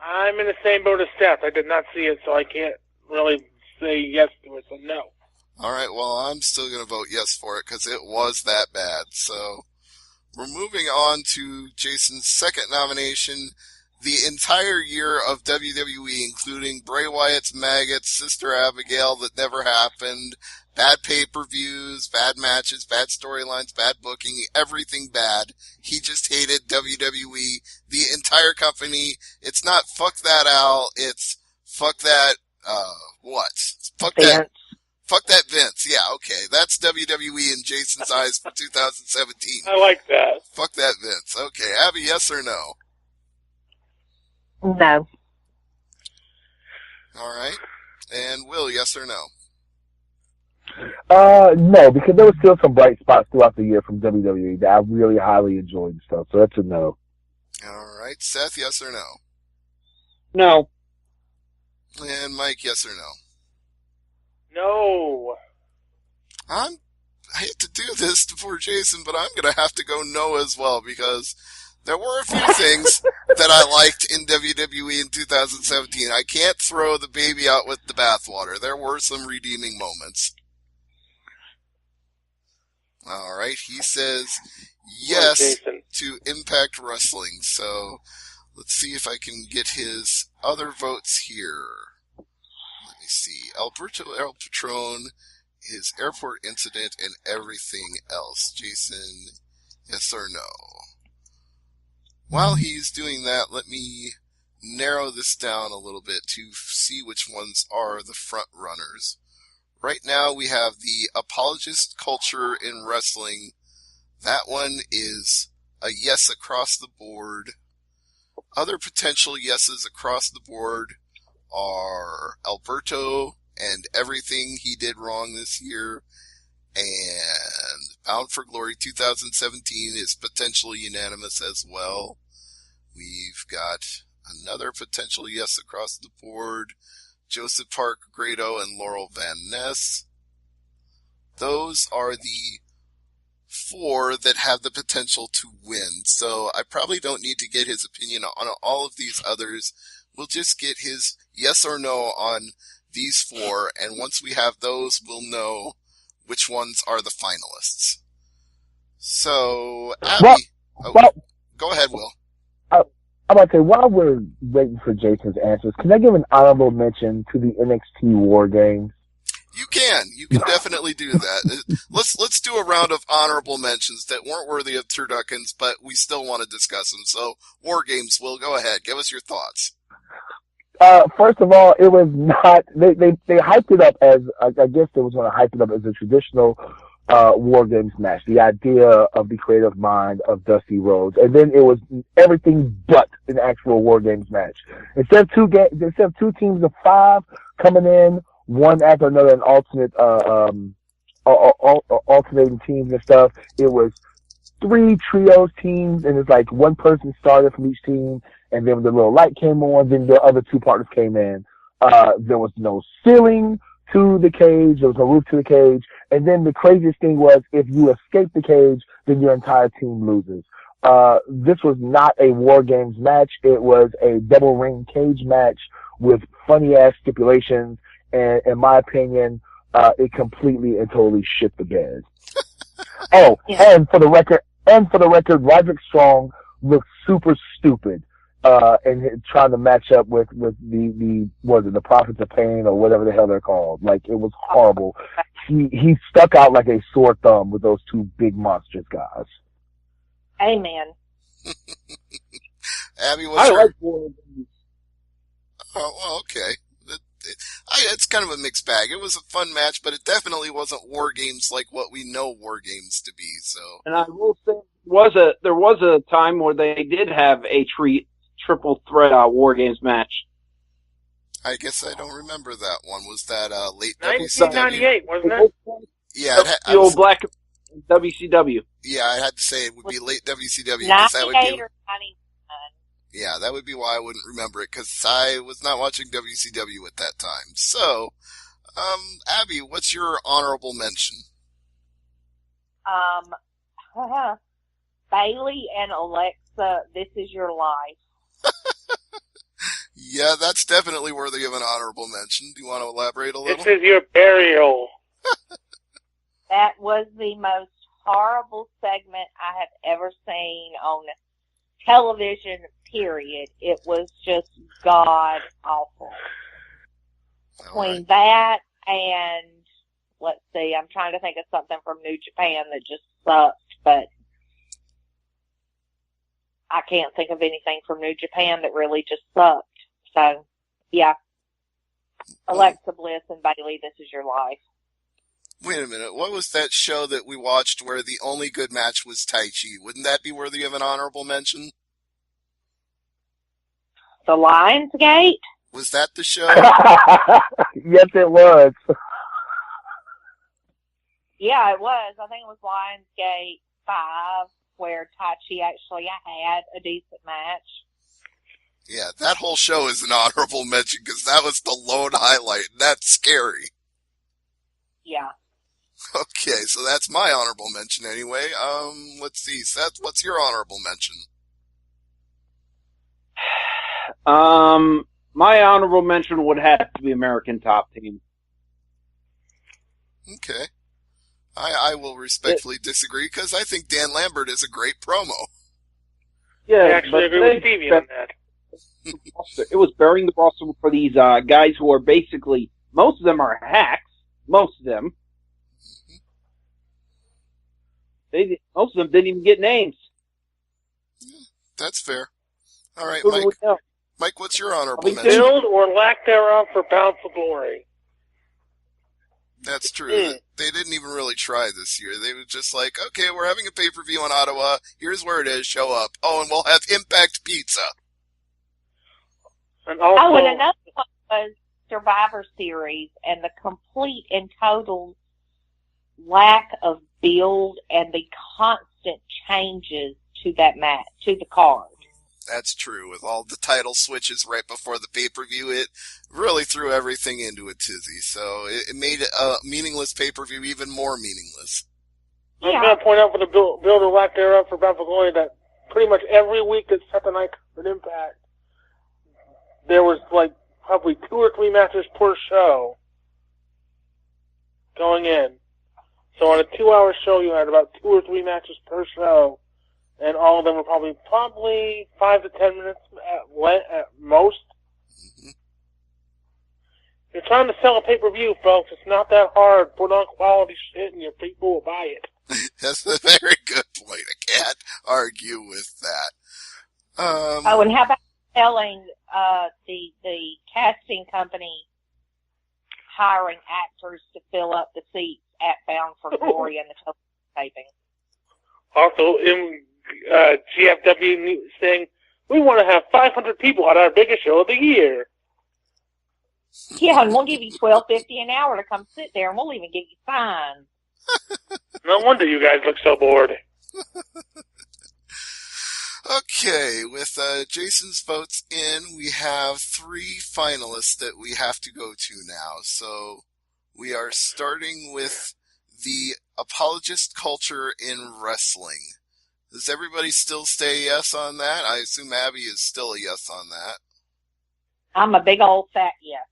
I'm in the same boat as Seth. I did not see it, so I can't really say yes to it, so no. All right, well, I'm still going to vote yes for it because it was that bad. So we're moving on to Jason's second nomination, the entire year of WWE, including Bray Wyatt's Maggots, Sister Abigail that never happened, bad pay-per-views, bad matches, bad storylines, bad booking, everything bad. He just hated WWE, the entire company. It's not fuck that Al, it's fuck that, what? Fuck Vince. that. Fuck that Vince. Yeah, okay. That's WWE in Jason's eyes for 2017. I like that. Fuck that Vince. Okay, Abby, yes or no? No. All right. And Will, yes or no? No, because there was still some bright spots throughout the year from WWE that I really highly enjoyed and stuff. So that's a no. All right. Seth, yes or no? No. And Mike, yes or no? No. I hate to do this for Jason, but I'm going to have to go no as well, because there were a few things that I liked in WWE in 2017. I can't throw the baby out with the bathwater. There were some redeeming moments. All right, he says yes to Impact Wrestling. So let's see if I can get his other votes here. Let me see. Alberto El Patron, his airport incident, and everything else. Jason, yes or no? While he's doing that, let me narrow this down a little bit to see which ones are the front runners. Right now we have the apologist culture in wrestling. That one is a yes across the board. Other potential yeses across the board are Alberto and everything he did wrong this year, and Bound for Glory 2017 is potentially unanimous as well. We've got another potential yes across the board. Joseph Park Grado and Laurel Van Ness. Those are the 4 that have the potential to win. So I probably don't need to get his opinion on all of these others. We'll just get his yes or no on these 4. And once we have those, we'll know which ones are the finalists. So, Abby. Go ahead, Will. I'm about to say, while we're waiting for Jason's answers, can I give an honorable mention to the NXT War Games? You can definitely do that. Let's do a round of honorable mentions that weren't worthy of Turduckens, but we still want to discuss them. So, War Games, Will, go ahead. Give us your thoughts. First of all, it was not, they hyped it up as, I guess they was going to hype it up as a traditional War Games match, the idea of the creative mind of Dusty Rhodes, and then it was everything but an actual War Games match. Instead of 2 teams of 5 coming in, one after another, an alternate, alternating teams and stuff, it was 3 trios teams, and it's like one person started from each team, and then when the little light came on, then the other 2 partners came in. There was no ceiling to the cage, there was no roof to the cage, and then the craziest thing was, if you escape the cage, then your entire team loses. This was not a War Games match, it was a double ring cage match with funny ass stipulations, and in my opinion, it completely and totally shit the bed. Oh, yeah. and for the record, Roderick Strong looked super stupid, and trying to match up with the Prophets of Pain or whatever the hell they're called. Like, it was horrible. He stuck out like a sore thumb with those 2 big monstrous guys. Amen. Abby, what's your... like War Games. Oh, well, okay. It's kind of a mixed bag. It was a fun match, but it definitely wasn't War Games like what we know War Games to be. So, and I will say, there was a time where they did have a triple threat War Games match. I guess I don't remember that one. Was that late 1998, wasn't it? Yeah, the old black WCW. Yeah, I had to say it would be late WCW because that would be. Or 99. Yeah, that would be why I wouldn't remember it, because I was not watching WCW at that time. So, Abby, what's your honorable mention? Bailey and Alexa, This Is Your Life. Yeah, that's definitely worthy of an honorable mention. Do you want to elaborate a little? This is your burial. That was the most horrible segment I have ever seen on television, period. It was just god awful. Between that and, let's see, I'm trying to think of something from New Japan that just sucked, but I can't think of anything from New Japan that really just sucked. So, yeah. Alexa Bliss and Bailey, This Is Your Life. Wait a minute. What was that show that we watched where the only good match was Tai Chi? Wouldn't that be worthy of an honorable mention? The Lionsgate? Was that the show? Yes, it was. Yeah, it was. I think it was Lionsgate 5, where Tai Chi actually had a decent match. Yeah, that whole show is an honorable mention because that was the lone highlight, and that's scary. Yeah. Okay, so that's my honorable mention anyway. Let's see, Seth, what's your honorable mention? My honorable mention would have to be American Top Team. Okay. I will respectfully disagree because I think Dan Lambert is a great promo. Yeah, I actually agree with Stevie on that. It was burying the roster for these guys who are basically, most of them are hacks. Most of them. Most of them didn't even get names. That's fair. All right, Who do we Mike. know? Mike, what's your honorable Big mention? Build or lack thereof for Bound for Glory. That's true. They didn't even really try this year. They were just like, okay, we're having a pay-per-view in Ottawa. Here's where it is. Show up. Oh, and we'll have Impact Pizza. And also, Oh, and another one was Survivor Series and the complete and total lack of build and the constant changes to that match, to the card. That's true. With all the title switches right before the pay-per-view, it really threw everything into a tizzy. So it made a meaningless pay-per-view even more meaningless. I'm going to point out for the build or lack thereof for Bound for Glory that pretty much every week that Seth and I covered Impact, there was like probably 2 or 3 matches per show going in. So on a 2-hour show, you had about 2 or 3 matches per show, and all of them were probably 5 to 10 minutes at most. Mm-hmm. If you're trying to sell a pay-per-view, folks, it's not that hard. Put on quality shit, and your people will buy it. That's a very good point. I can't argue with that. Oh, and how about telling the casting company hiring actors to fill up the seats at Bound for Glory and the taping? Also, in GFW saying, we want to have 500 people at our biggest show of the year. Yeah, and we'll give you $12.50 an hour to come sit there, and we'll even give you signs. No wonder you guys look so bored. Okay, with Jason's votes in, we have 3 finalists that we have to go to now. So we are starting with the apologist culture in wrestling. Does everybody still say yes on that? I assume Abby is still a yes on that. I'm a big old fat yes.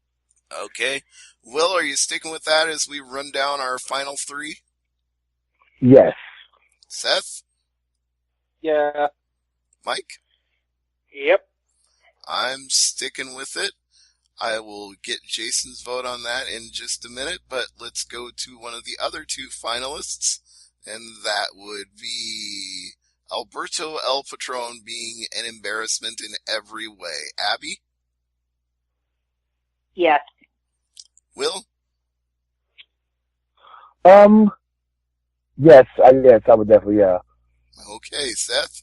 Okay. Will, are you sticking with that as we run down our final 3? Yes. Seth? Yeah. Mike? Yep. I'm sticking with it. I will get Jason's vote on that in just a minute, but let's go to one of the other 2 finalists, and that would be Alberto El Patron being an embarrassment in every way. Abby? Yes. Will? Yes, I would definitely, yeah. Okay, Seth?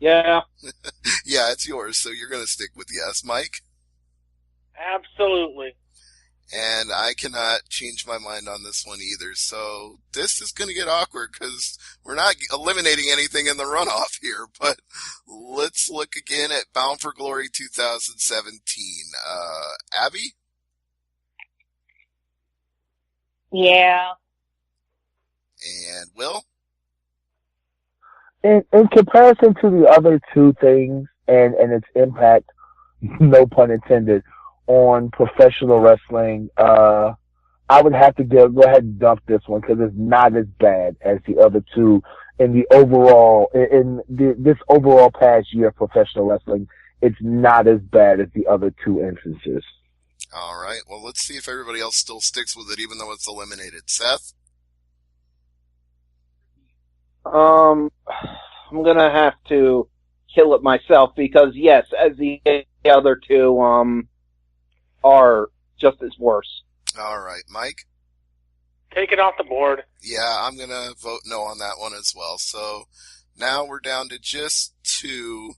Yeah. Yeah, it's yours, so you're going to stick with yes. Mike? Absolutely. And I cannot change my mind on this one either. So this is going to get awkward because we're not eliminating anything in the runoff here. But let's look again at Bound for Glory 2017. Abby? Yeah. And Will? In comparison to the other 2 things and its impact, no pun intended, on professional wrestling, I would have to go ahead and dump this one because it's not as bad as the other 2 in the overall, this overall past year of professional wrestling. It's not as bad as the other 2 instances. All right. Well, let's see if everybody else still sticks with it, even though it's eliminated. Seth? I'm gonna have to kill it myself because yes, as the other 2, are just as worse. All right. Mike? Take it off the board. Yeah, I'm going to vote no on that one as well. So now we're down to just 2.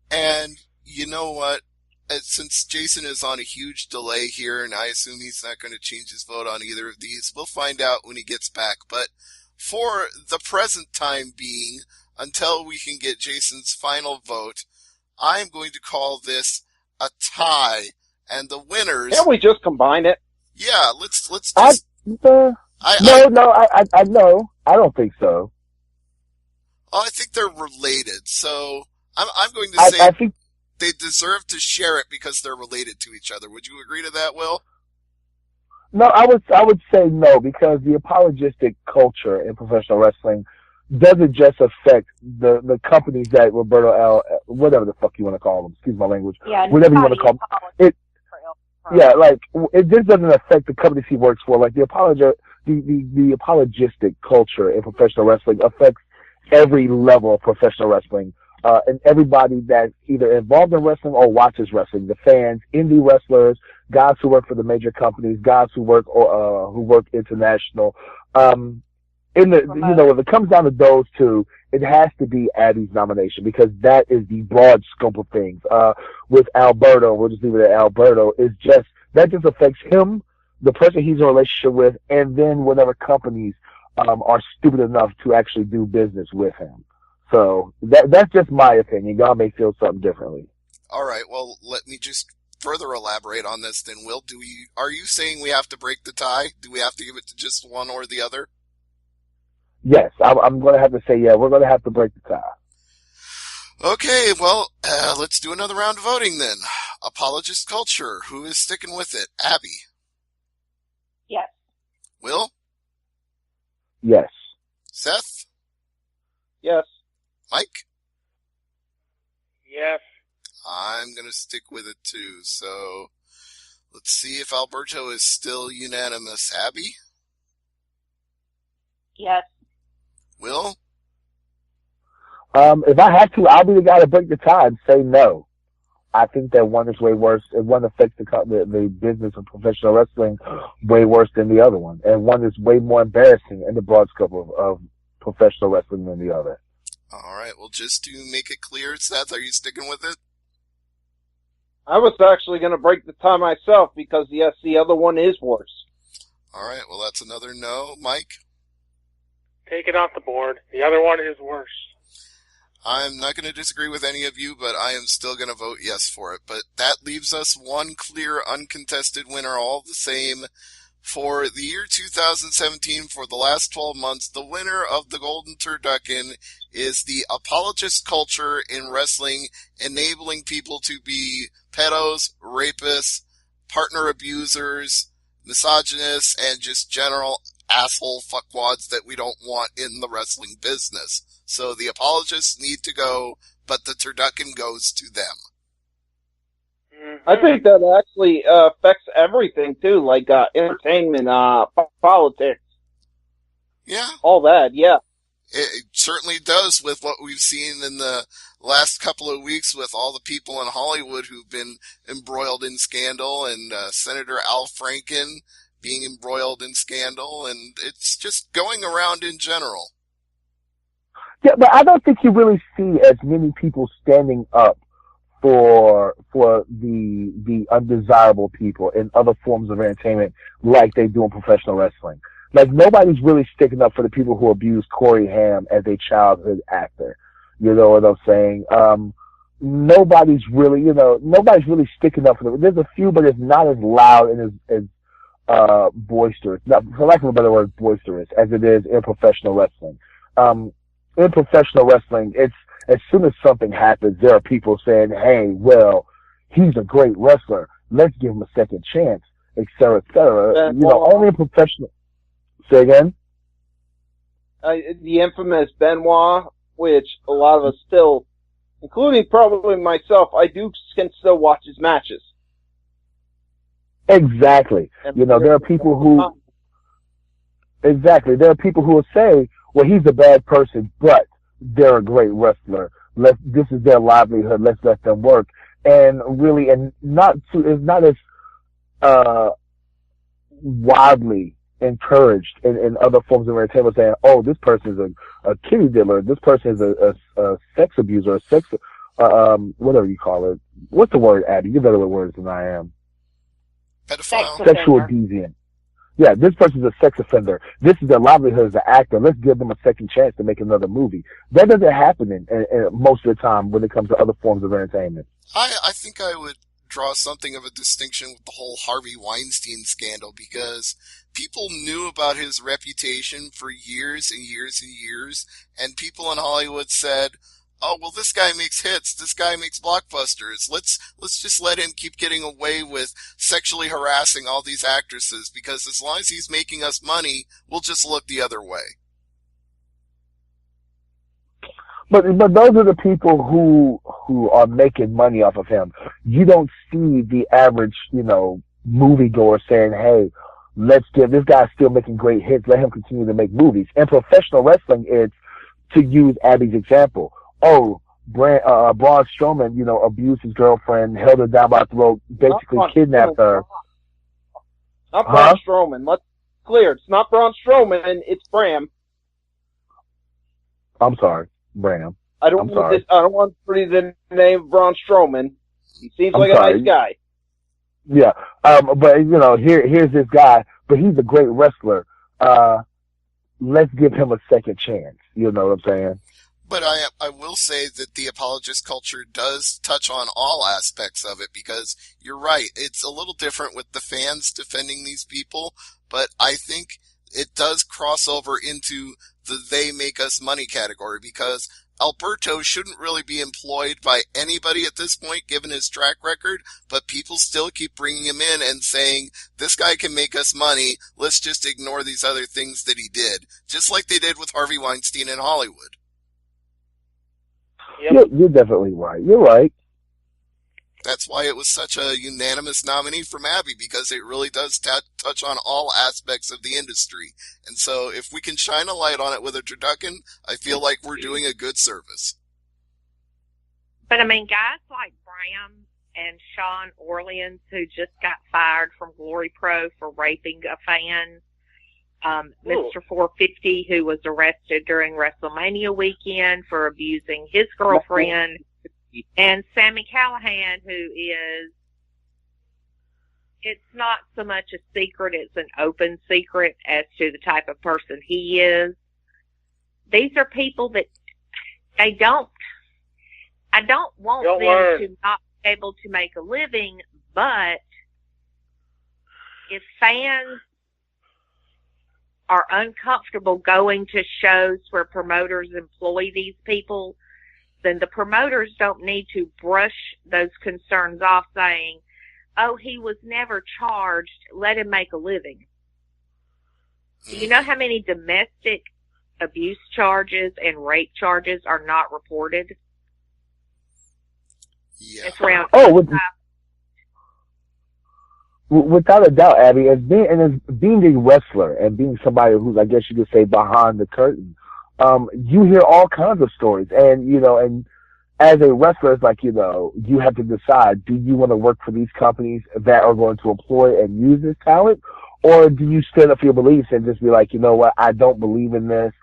And you know what? Since Jason is on a huge delay here, and I assume he's not going to change his vote on either of these, we'll find out when he gets back. But for the present time being, until we can get Jason's final vote, I'm going to call this a tie. And the winners... Can't we just combine it? Yeah, let's just... No, I know. I don't think so. Oh, I think they're related. So I'm going to say I think they deserve to share it because they're related to each other. Would you agree to that, Will? no. I would say no, because the apologistic culture in professional wrestling doesn't just affect the companies that Roberto L. whatever the fuck you want to call them. Excuse my language. Yeah, whatever you want to call them. Yeah, like it just doesn't affect the companies he works for. Like the apologistic culture in professional wrestling affects every level of professional wrestling, and everybody that's either involved in wrestling or watches wrestling. The fans, indie wrestlers, guys who work for the major companies, guys who work international. When it comes down to those two, it has to be Abby's nomination because that is the broad scope of things. With Alberto, we'll just leave it at Alberto, that just affects him, the person he's in a relationship with, and then whatever companies are stupid enough to actually do business with him. So that's just my opinion. Y'all may feel something differently. All right. Well, let me just further elaborate on this. Then, Will, are you saying we have to break the tie? Do we have to give it to just one or the other? Yes, I'm going to have to say, yeah, we're going to have to break the tie. Okay, well, let's do another round of voting then. Apologist culture. Who is sticking with it? Abby? Yes. Will? Yes. Seth? Yes. Mike? Yes. I'm going to stick with it too. So let's see if Alberto is still unanimous. Abby? Yes. Will? If I have to, I'll be the guy to break the tie and say no. I think that one is way worse, and one affects the business of professional wrestling way worse than the other one. And one is way more embarrassing in the broad scope of professional wrestling than the other. All right, well, just to make it clear, Seth, are you sticking with it? I was actually going to break the tie myself because, yes, the other one is worse. All right, well, that's another no. Mike? Take it off the board. The other one is worse. I'm not going to disagree with any of you, but I am still going to vote yes for it. But that leaves us one clear, uncontested winner all the same. For the year 2017, for the last 12 months, the winner of the Golden Turducken is the apologist culture in wrestling, enabling people to be pedos, rapists, partner abusers, misogynists, and just general asshole fuckwads that we don't want in the wrestling business. So the apologists need to go, but the Turducken goes to them. I think that actually affects everything, too, like entertainment, politics. Yeah. All that, yeah. It certainly does with what we've seen in the last couple of weeks with all the people in Hollywood who've been embroiled in scandal, and Senator Al Franken being embroiled in scandal, and it's just going around in general. Yeah, but I don't think you really see as many people standing up for the undesirable people in other forms of entertainment like they do in professional wrestling. Like, nobody's really sticking up for the people who abused Corey Haim as a childhood actor. You know what I'm saying? Nobody's really sticking up for them. There's a few, but it's not as loud and as boisterous, not, for lack of a better word, boisterous, as it is in professional wrestling. In professional wrestling, it's, as soon as something happens, there are people saying, hey, well, he's a great wrestler. Let's give him a second chance, et cetera, et cetera. Only in professional. Say again? The infamous Benoit, which a lot of us still, including probably myself, can still watch his matches. Exactly. There are people who, there are people who will say, well, he's a bad person, but they're a great wrestler. This is their livelihood. Let's let them work. And really, it's not as wildly encouraged in other forms of entertainment, saying, oh, this person is a kitty diddler, this person is a sex abuser, a sex, whatever you call it. What's the word, Abby? You're better with words than I am. Pedophile. Sexual deviant. Yeah, this person's a sex offender. This is their livelihood as an actor. Let's give them a second chance to make another movie. That doesn't happen in most of the time when it comes to other forms of entertainment. I think I would draw something of a distinction with the whole Harvey Weinstein scandal, because people knew about his reputation for years and years and years, and people in Hollywood said, oh, well, this guy makes hits, this guy makes blockbusters, let's just let him keep getting away with sexually harassing all these actresses, because as long as he's making us money, we'll just look the other way. But those are the people who are making money off of him. You don't see the average, moviegoer saying, hey, let's give this guy still making great hits, let him continue to make movies. In professional wrestling, it's, to use Abby's example, Braun Strowman, abused his girlfriend, held her down by the throat, basically kidnapped her. Not Braun Strowman. Let's clear. It's not Braun Strowman. It's Bram. I'm sorry, Bram. I don't want to put the name Braun Strowman. He seems like a nice guy. Yeah. But here's this guy, but he's a great wrestler. Let's give him a second chance. You know what I'm saying? But I will say that the apologist culture does touch on all aspects of it, because you're right, it's a little different with the fans defending these people, but I think it does cross over into the they make us money category, because Alberto shouldn't really be employed by anybody at this point, given his track record, but people still keep bringing him in and saying, this guy can make us money, let's just ignore these other things that he did, just like they did with Harvey Weinstein in Hollywood. Yep. You're definitely right. You're right. That's why it was such a unanimous nominee from Abby, because it really does touch on all aspects of the industry. And so if we can shine a light on it with a Turducken, I feel like we're doing a good service. But, guys like Bram and Sean Orleans, who just got fired from Glory Pro for raping a fan, Mr. 450, who was arrested during WrestleMania weekend for abusing his girlfriend, and Sammy Callahan, who is, it's not so much a secret, it's an open secret as to the type of person he is. These are people that I don't want them to not be able to make a living, but if fans are uncomfortable going to shows where promoters employ these people, then the promoters don't need to brush those concerns off saying, oh, he was never charged, let him make a living. Do you know how many domestic abuse charges and rape charges are not reported? Yeah. It's around without a doubt, Abby, as being a wrestler and being somebody who's, I guess you could say, behind the curtain, you hear all kinds of stories. And, and as a wrestler, it's like, you have to decide, do you want to work for these companies that are going to employ and use this talent? Or do you stand up for your beliefs and just be like, you know what, I don't believe in this.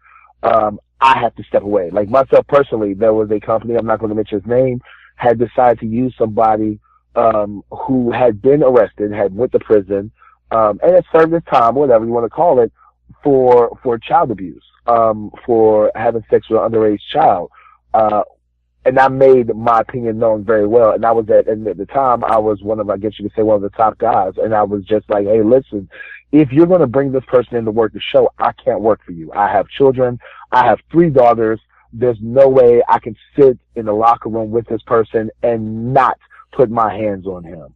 I have to step away. Like myself personally, there was a company, I'm not going to mention his name, had decided to use somebody who had been arrested, had went to prison, and had served his time, whatever you want to call it, for child abuse, for having sex with an underage child. And I made my opinion known very well. And at the time, I was one of the top guys. And I was just like, hey, listen, if you're going to bring this person in to work the show, I can't work for you. I have children. I have 3 daughters. There's no way I can sit in the locker room with this person and not put my hands on him.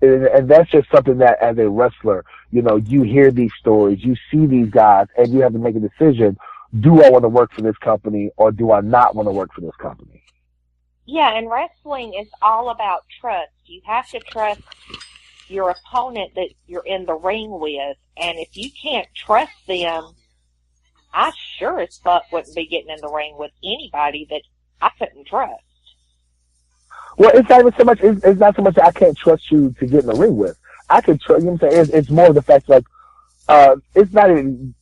And that's just something that as a wrestler, you hear these stories, you see these guys, and you have to make a decision. Do I want to work for this company or do I not want to work for this company? Yeah, and wrestling is all about trust. You have to trust your opponent that you're in the ring with, and if you can't trust them, I sure as fuck wouldn't be getting in the ring with anybody that I couldn't trust. Well, it's not even so much. It's not so much that I can't trust you to get in the ring with. I can trust. You know what I'm saying? It's more of the fact like it's not even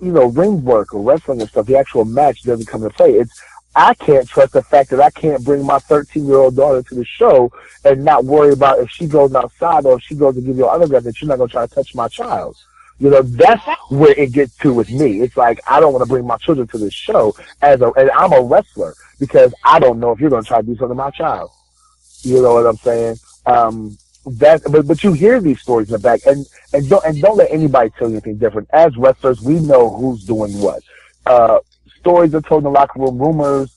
ring work or wrestling and stuff. The actual match doesn't come into play. It's I can't trust the fact that I can't bring my 13-year-old daughter to the show and not worry about if she goes outside or if she goes to give you an autograph that you're not going to try to touch my child. You know, that's where it gets to with me. It's like, I don't want to bring my children to this show and I'm a wrestler because I don't know if you're going to try to do something to my child. You know what I'm saying? But you hear these stories in the back and don't let anybody tell you anything different. As wrestlers, we know who's doing what. Stories are told in the locker room, rumors,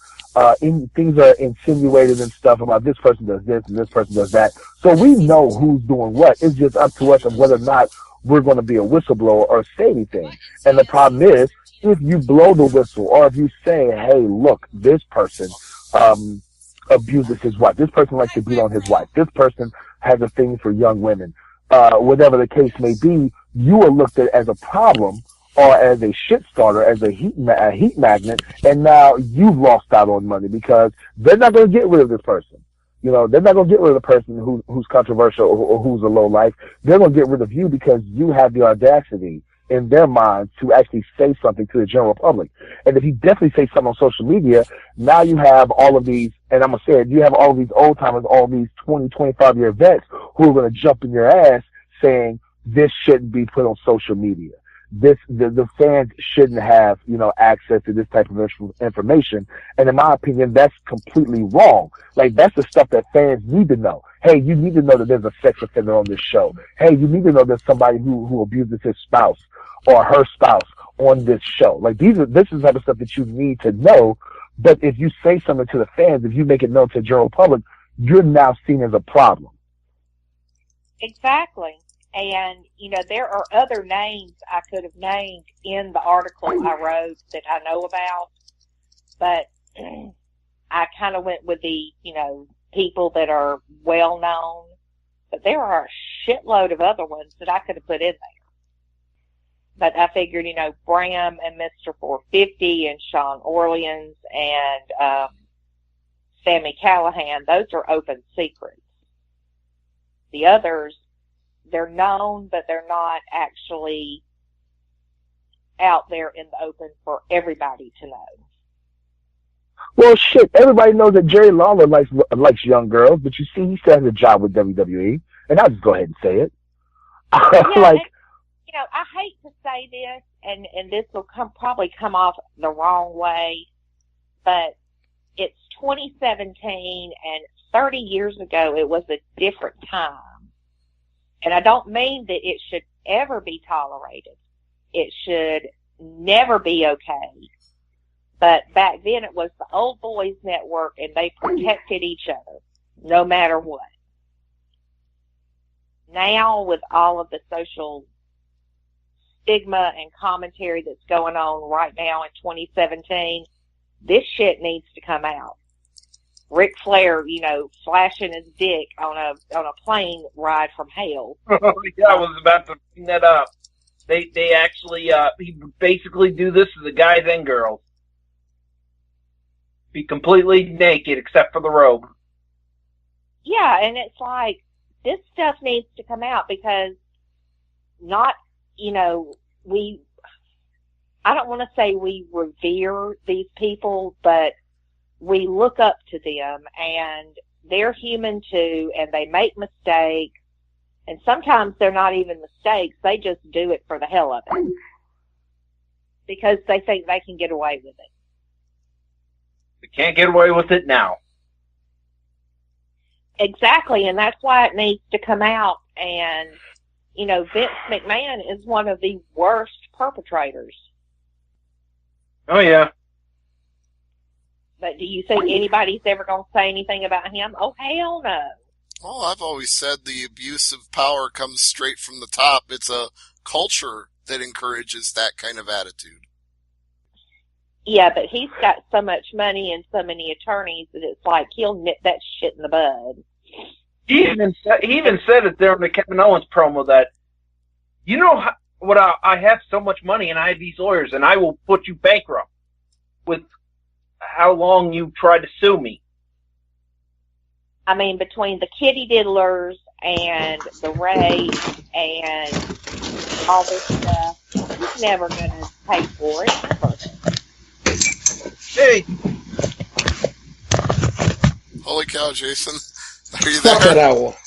things are insinuated and stuff about this person does this and this person does that. So we know who's doing what. It's just up to us of whether or not we're going to be a whistleblower or say anything. And the problem is, if you blow the whistle or if you say, hey, look, this person abuses his wife. This person likes to beat on his wife. This person has a thing for young women. Whatever the case may be, you are looked at as a problem or as a shit starter, as a heat magnet, and now you've lost out on money because they're not going to get rid of this person. You know, they're not going to get rid of the person who's controversial or who's a low life. They're going to get rid of you because you have the audacity in their minds to actually say something to the general public. And if you definitely say something on social media, now you have all of these, and I'm going to say it, you have all of these old timers, all these 20, 25-year vets who are going to jump in your ass saying this shouldn't be put on social media. The fans shouldn't have, you know, access to this type of information. And in my opinion, that's completely wrong. Like, that's the stuff that fans need to know. Hey, you need to know that there's a sex offender on this show. Hey, you need to know there's somebody who abuses his spouse or her spouse on this show. Like, this is the type of stuff that you need to know. But if you say something to the fans, if you make it known to the general public, you're now seen as a problem. Exactly. And, you know, there are other names I could have named in the article I wrote that I know about, but I kind of went with the, you know, people that are well known, but there are a shitload of other ones that I could have put in there. But I figured, you know, Bram and Mr. 450 and Sean Orleans and Sammy Callahan, those are open secrets. The others, they're known, but they're not actually out there in the open for everybody to know. Well, shit, everybody knows that Jerry Lawler likes young girls, but you see, he still has a job with WWE, and I'll just go ahead and say it. Yeah, like, and, you know, I hate to say this, and this will probably come off the wrong way, but it's 2017, and 30 years ago, it was a different time. And I don't mean that it should ever be tolerated. It should never be okay. But back then it was the old boys network and they protected each other no matter what. Now with all of the social stigma and commentary that's going on right now in 2017, this shit needs to come out. Ric Flair, you know, flashing his dick on a plane ride from hell. Yeah, I was about to bring that up. They actually he basically do this to the guys and girls. Be completely naked except for the robe. Yeah, and it's like this stuff needs to come out because not, you know, I don't want to say we revere these people, but we look up to them, and they're human too, and they make mistakes, and sometimes they're not even mistakes, they just do it for the hell of it. Because they think they can get away with it. They can't get away with it now. Exactly, and that's why it needs to come out, and, you know, Vince McMahon is one of the worst perpetrators. Oh, yeah. But do you think anybody's ever going to say anything about him? Oh, hell no. Well, I've always said the abuse of power comes straight from the top. It's a culture that encourages that kind of attitude. Yeah, but he's got so much money and so many attorneys that it's like he'll nip that shit in the bud. He even said it there in the Kevin Owens promo that, you know what, I have so much money and I have these lawyers and I will put you bankrupt with how long you tried to sue me. I mean, between the kitty diddlers and the rape and all this stuff, he's never going to pay for it. Hey, Holy cow, Jason. Are you Fuck there? that owl.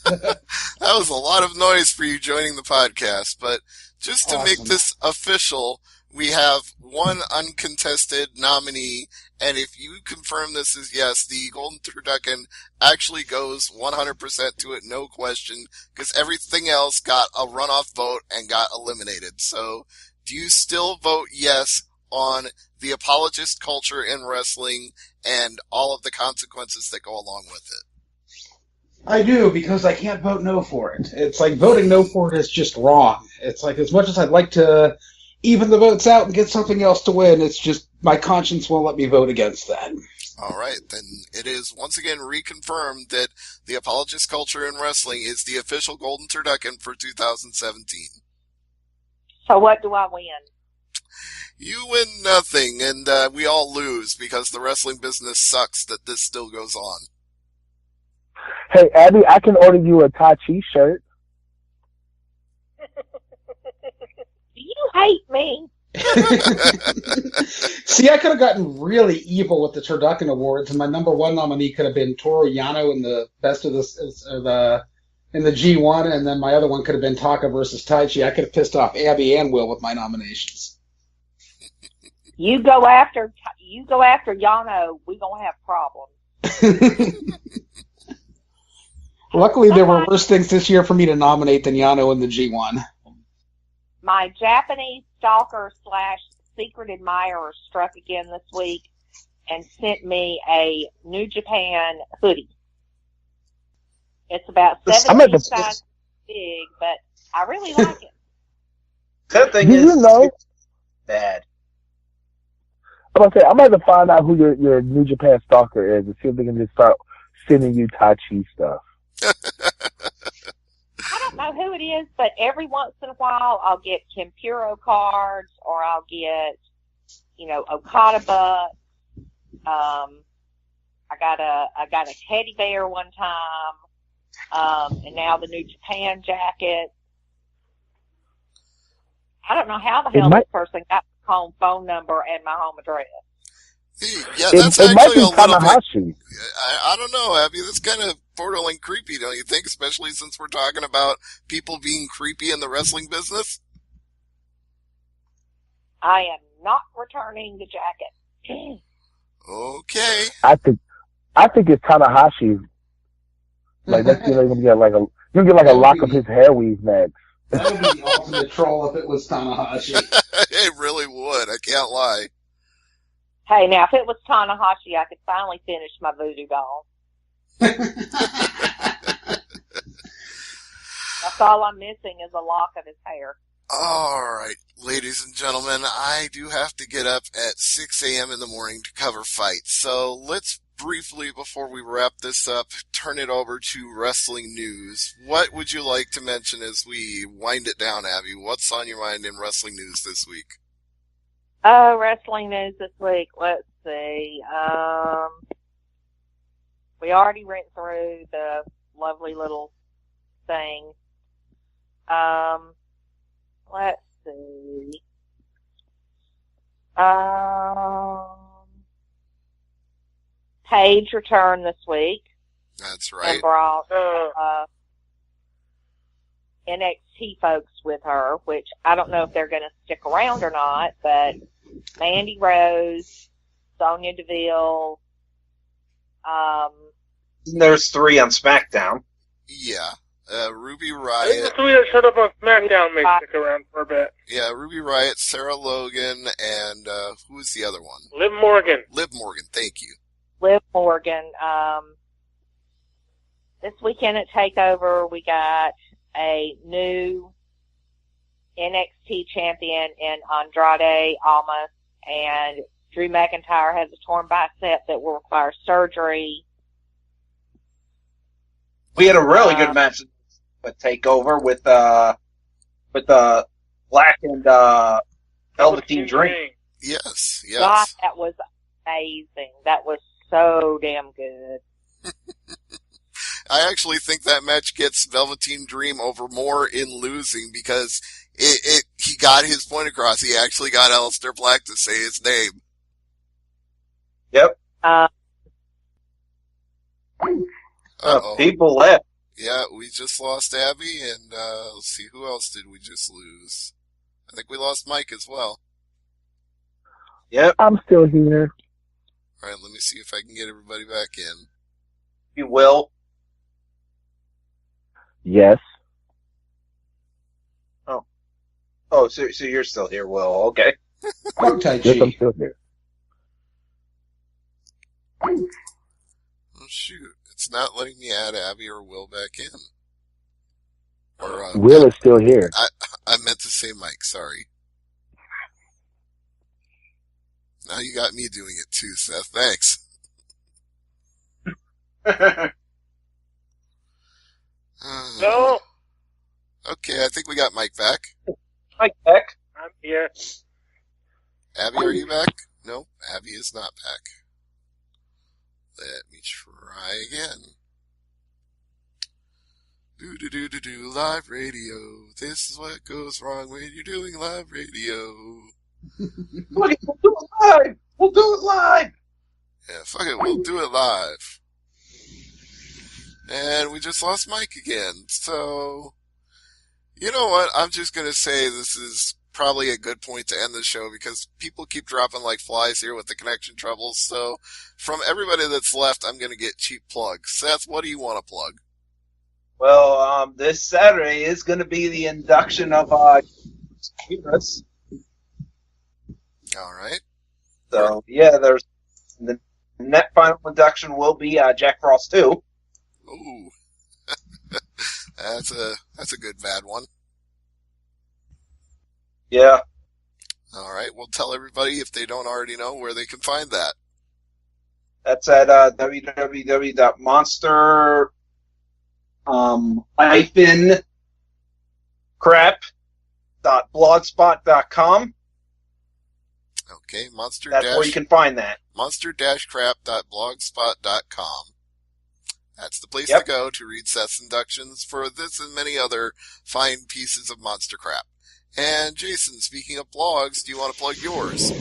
That was a lot of noise for you joining the podcast, but just to make Awesome. this official, we have one uncontested nominee, and if you confirm this is yes, the Golden Turducken actually goes 100% to it, no question, because everything else got a runoff vote and got eliminated. So, do you still vote yes on the apologist culture in wrestling and all of the consequences that go along with it? I do, because I can't vote no for it. It's like voting no for it is just wrong. It's like as much as I'd like to even the votes out and get something else to win, it's just my conscience won't let me vote against that. All right, then it is once again reconfirmed that the apologist culture in wrestling is the official Golden Turducken for 2017. So what do I win? You win nothing, and we all lose because the wrestling business sucks that this still goes on. Hey, Abby, I can order you a Tai Chi shirt. You hate me. See, I could have gotten really evil with the Turducken Awards, and my number one nominee could have been Toru Yano in the best of in the G1, and then my other one could have been Taka versus Taichi. I could have pissed off Abby and Will with my nominations. You go after Yano, we gonna have problems. Luckily, there were worse things this year for me to nominate than Yano in the G1. My Japanese stalker / secret admirer struck again this week and sent me a New Japan hoodie. It's about 17 sizes big, but I really like it. Good thing Do is, you know? bad. I'm about to say, I'm going to find out who your New Japan stalker is and see if they can just start sending you Tai Chi stuff. I don't know who it is, but every once in a while I'll get Kempuro cards or I'll get, Okada bucks. I got a teddy bear one time, and now the New Japan jacket. I don't know how the hell this person got my home phone number and my home address. Yeah, that's it might actually be a little Tanahashi. bit. I don't know, Abby. That's kind of borderline creepy, don't you think? Especially since we're talking about people being creepy in the wrestling business. I am not returning the jacket. Okay. I think it's Tanahashi. Like that's you're gonna get like a lock of his hair weave next. That would be the ultimate troll if it was Tanahashi. It really would. I can't lie. Hey, now if it was Tanahashi, I could finally finish my voodoo doll. That's all I'm missing is a lock of his hair. All right, ladies and gentlemen, I do have to get up at 6 a.m. in the morning to cover fights. So let's briefly, before we wrap this up, turn it over to wrestling news. What would you like to mention as we wind it down, Abby? What's on your mind in wrestling news this week? Oh, wrestling news this week. Let's see. We already went through the lovely little thing. Let's see. Paige returned this week. That's right. And brought NXT folks with her, which I don't know if they're going to stick around or not, but Mandy Rose, Sonya Deville. There's 3 on SmackDown. Yeah. Ruby I think the Riot. 3 that showed up on SmackDown may stick around for a bit. Yeah, Ruby Riot, Sarah Logan, and who was the other one? Liv Morgan. Liv Morgan, thank you. Liv Morgan. This weekend at TakeOver, we got a new NXT champion in Andrade Almas, and Drew McIntyre has a torn bicep that will require surgery. We had a really good match at TakeOver with the Black and Velveteen Dream. Yes, yes. God, that was amazing. That was so damn good. I actually think that match gets Velveteen Dream over more in losing because he got his point across. He actually got Aleister Black to say his name. Yep. Uh-oh. People left. Yeah, we just lost Abby, and let's see, who else did we just lose? I think we lost Mike as well. Yep. I'm still here. All right, let me see if I can get everybody back in. You will. Yes. Oh, so you're still here, Will. Okay. Quote Tai Yes, I'm Chi. still here. Oh, shoot. It's not letting me add Abby or Will back in. Or, Will is still here. I meant to say Mike, sorry. Now you got me doing it too, Seth. Thanks. No, Okay, I think we got Mike back. Hi, Beck. I'm here. Abby, are you back? No, Abby is not back. Let me try again. Do live radio. This is what goes wrong when you're doing live radio. Buddy, we'll do it live. We'll do it live. Yeah, fuck it, we'll do it live. And we just lost Mike again, so... You know what? I'm just gonna say this is probably a good point to end the show because people keep dropping like flies here with the connection troubles. So, from everybody that's left, I'm gonna get cheap plugs. Seth, what do you want to plug? Well, this Saturday is going to be the induction of Virus. All right. So yeah, there's the net final induction will be Jack Frost 2. Ooh, that's a good bad one. Yeah. All right. Well, tell everybody if they don't already know where they can find that. That's at monster-crap.blogspot.com. Okay, That's where you can find that. monster-crap.blogspot.com. That's the place Yep. to go to read Seth's inductions for this and many other fine pieces of monster crap. And Jason, speaking of blogs, do you want to plug yours?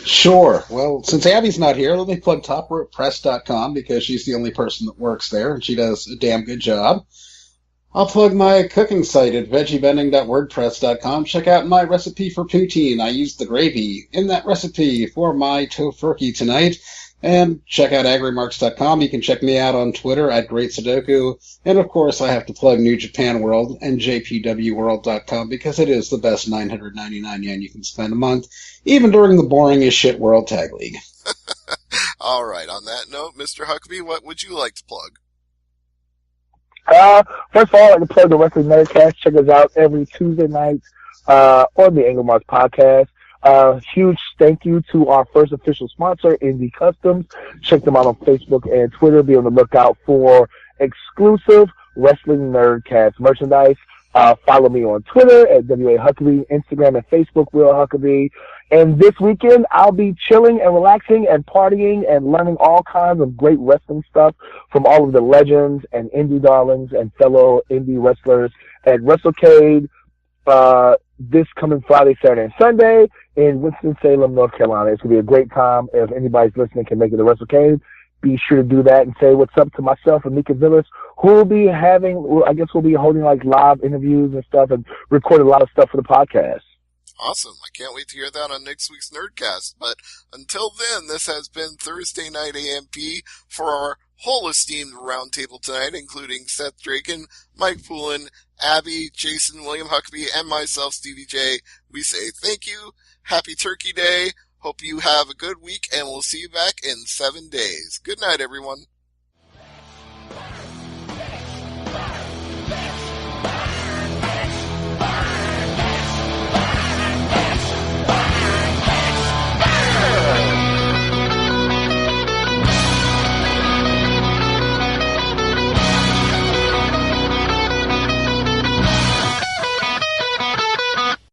Sure. Well, since Abby's not here, let me plug topropepress.com because she's the only person that works there, and she does a damn good job. I'll plug my cooking site at veggiebending.wordpress.com. Check out my recipe for poutine. I used the gravy in that recipe for my tofurkey tonight. And check out AngryMarks.com. You can check me out on Twitter at Great Sudoku. And of course, I have to plug New Japan World and JPWWorld.com because it is the best 999 yen you can spend a month, even during the boringest shit World Tag League. All right. On that note, Mr. Huckabee, what would you like to plug? First of all, I'd like to plug the Wrestling Nerdcast. Check us out every Tuesday night on the AngryMarks podcast. Huge thank you to our first official sponsor, Indie Customs. Check them out on Facebook and Twitter. Be on the lookout for exclusive Wrestling Nerdcast merchandise. Follow me on Twitter at WA Huckabee, Instagram and Facebook, Will Huckabee. And this weekend, I'll be chilling and relaxing and partying and learning all kinds of great wrestling stuff from all of the legends and indie darlings and fellow indie wrestlers at WrestleCade, this coming Friday, Saturday, and Sunday in Winston-Salem, North Carolina. It's going to be a great time. If anybody's listening can make it to WrestleCade, be sure to do that and say what's up to myself and Mika Villas, who will be we'll be holding like live interviews and stuff and recording a lot of stuff for the podcast. Awesome. I can't wait to hear that on next week's Nerdcast. But until then, this has been Thursday Night AMP for our whole esteemed roundtable tonight, including Seth Draken, Mike Poulin, Abby, Jason, William Huckabee, and myself, Stevie J. We say thank you. Happy Turkey Day. Hope you have a good week, and we'll see you back in 7 days. Good night, everyone.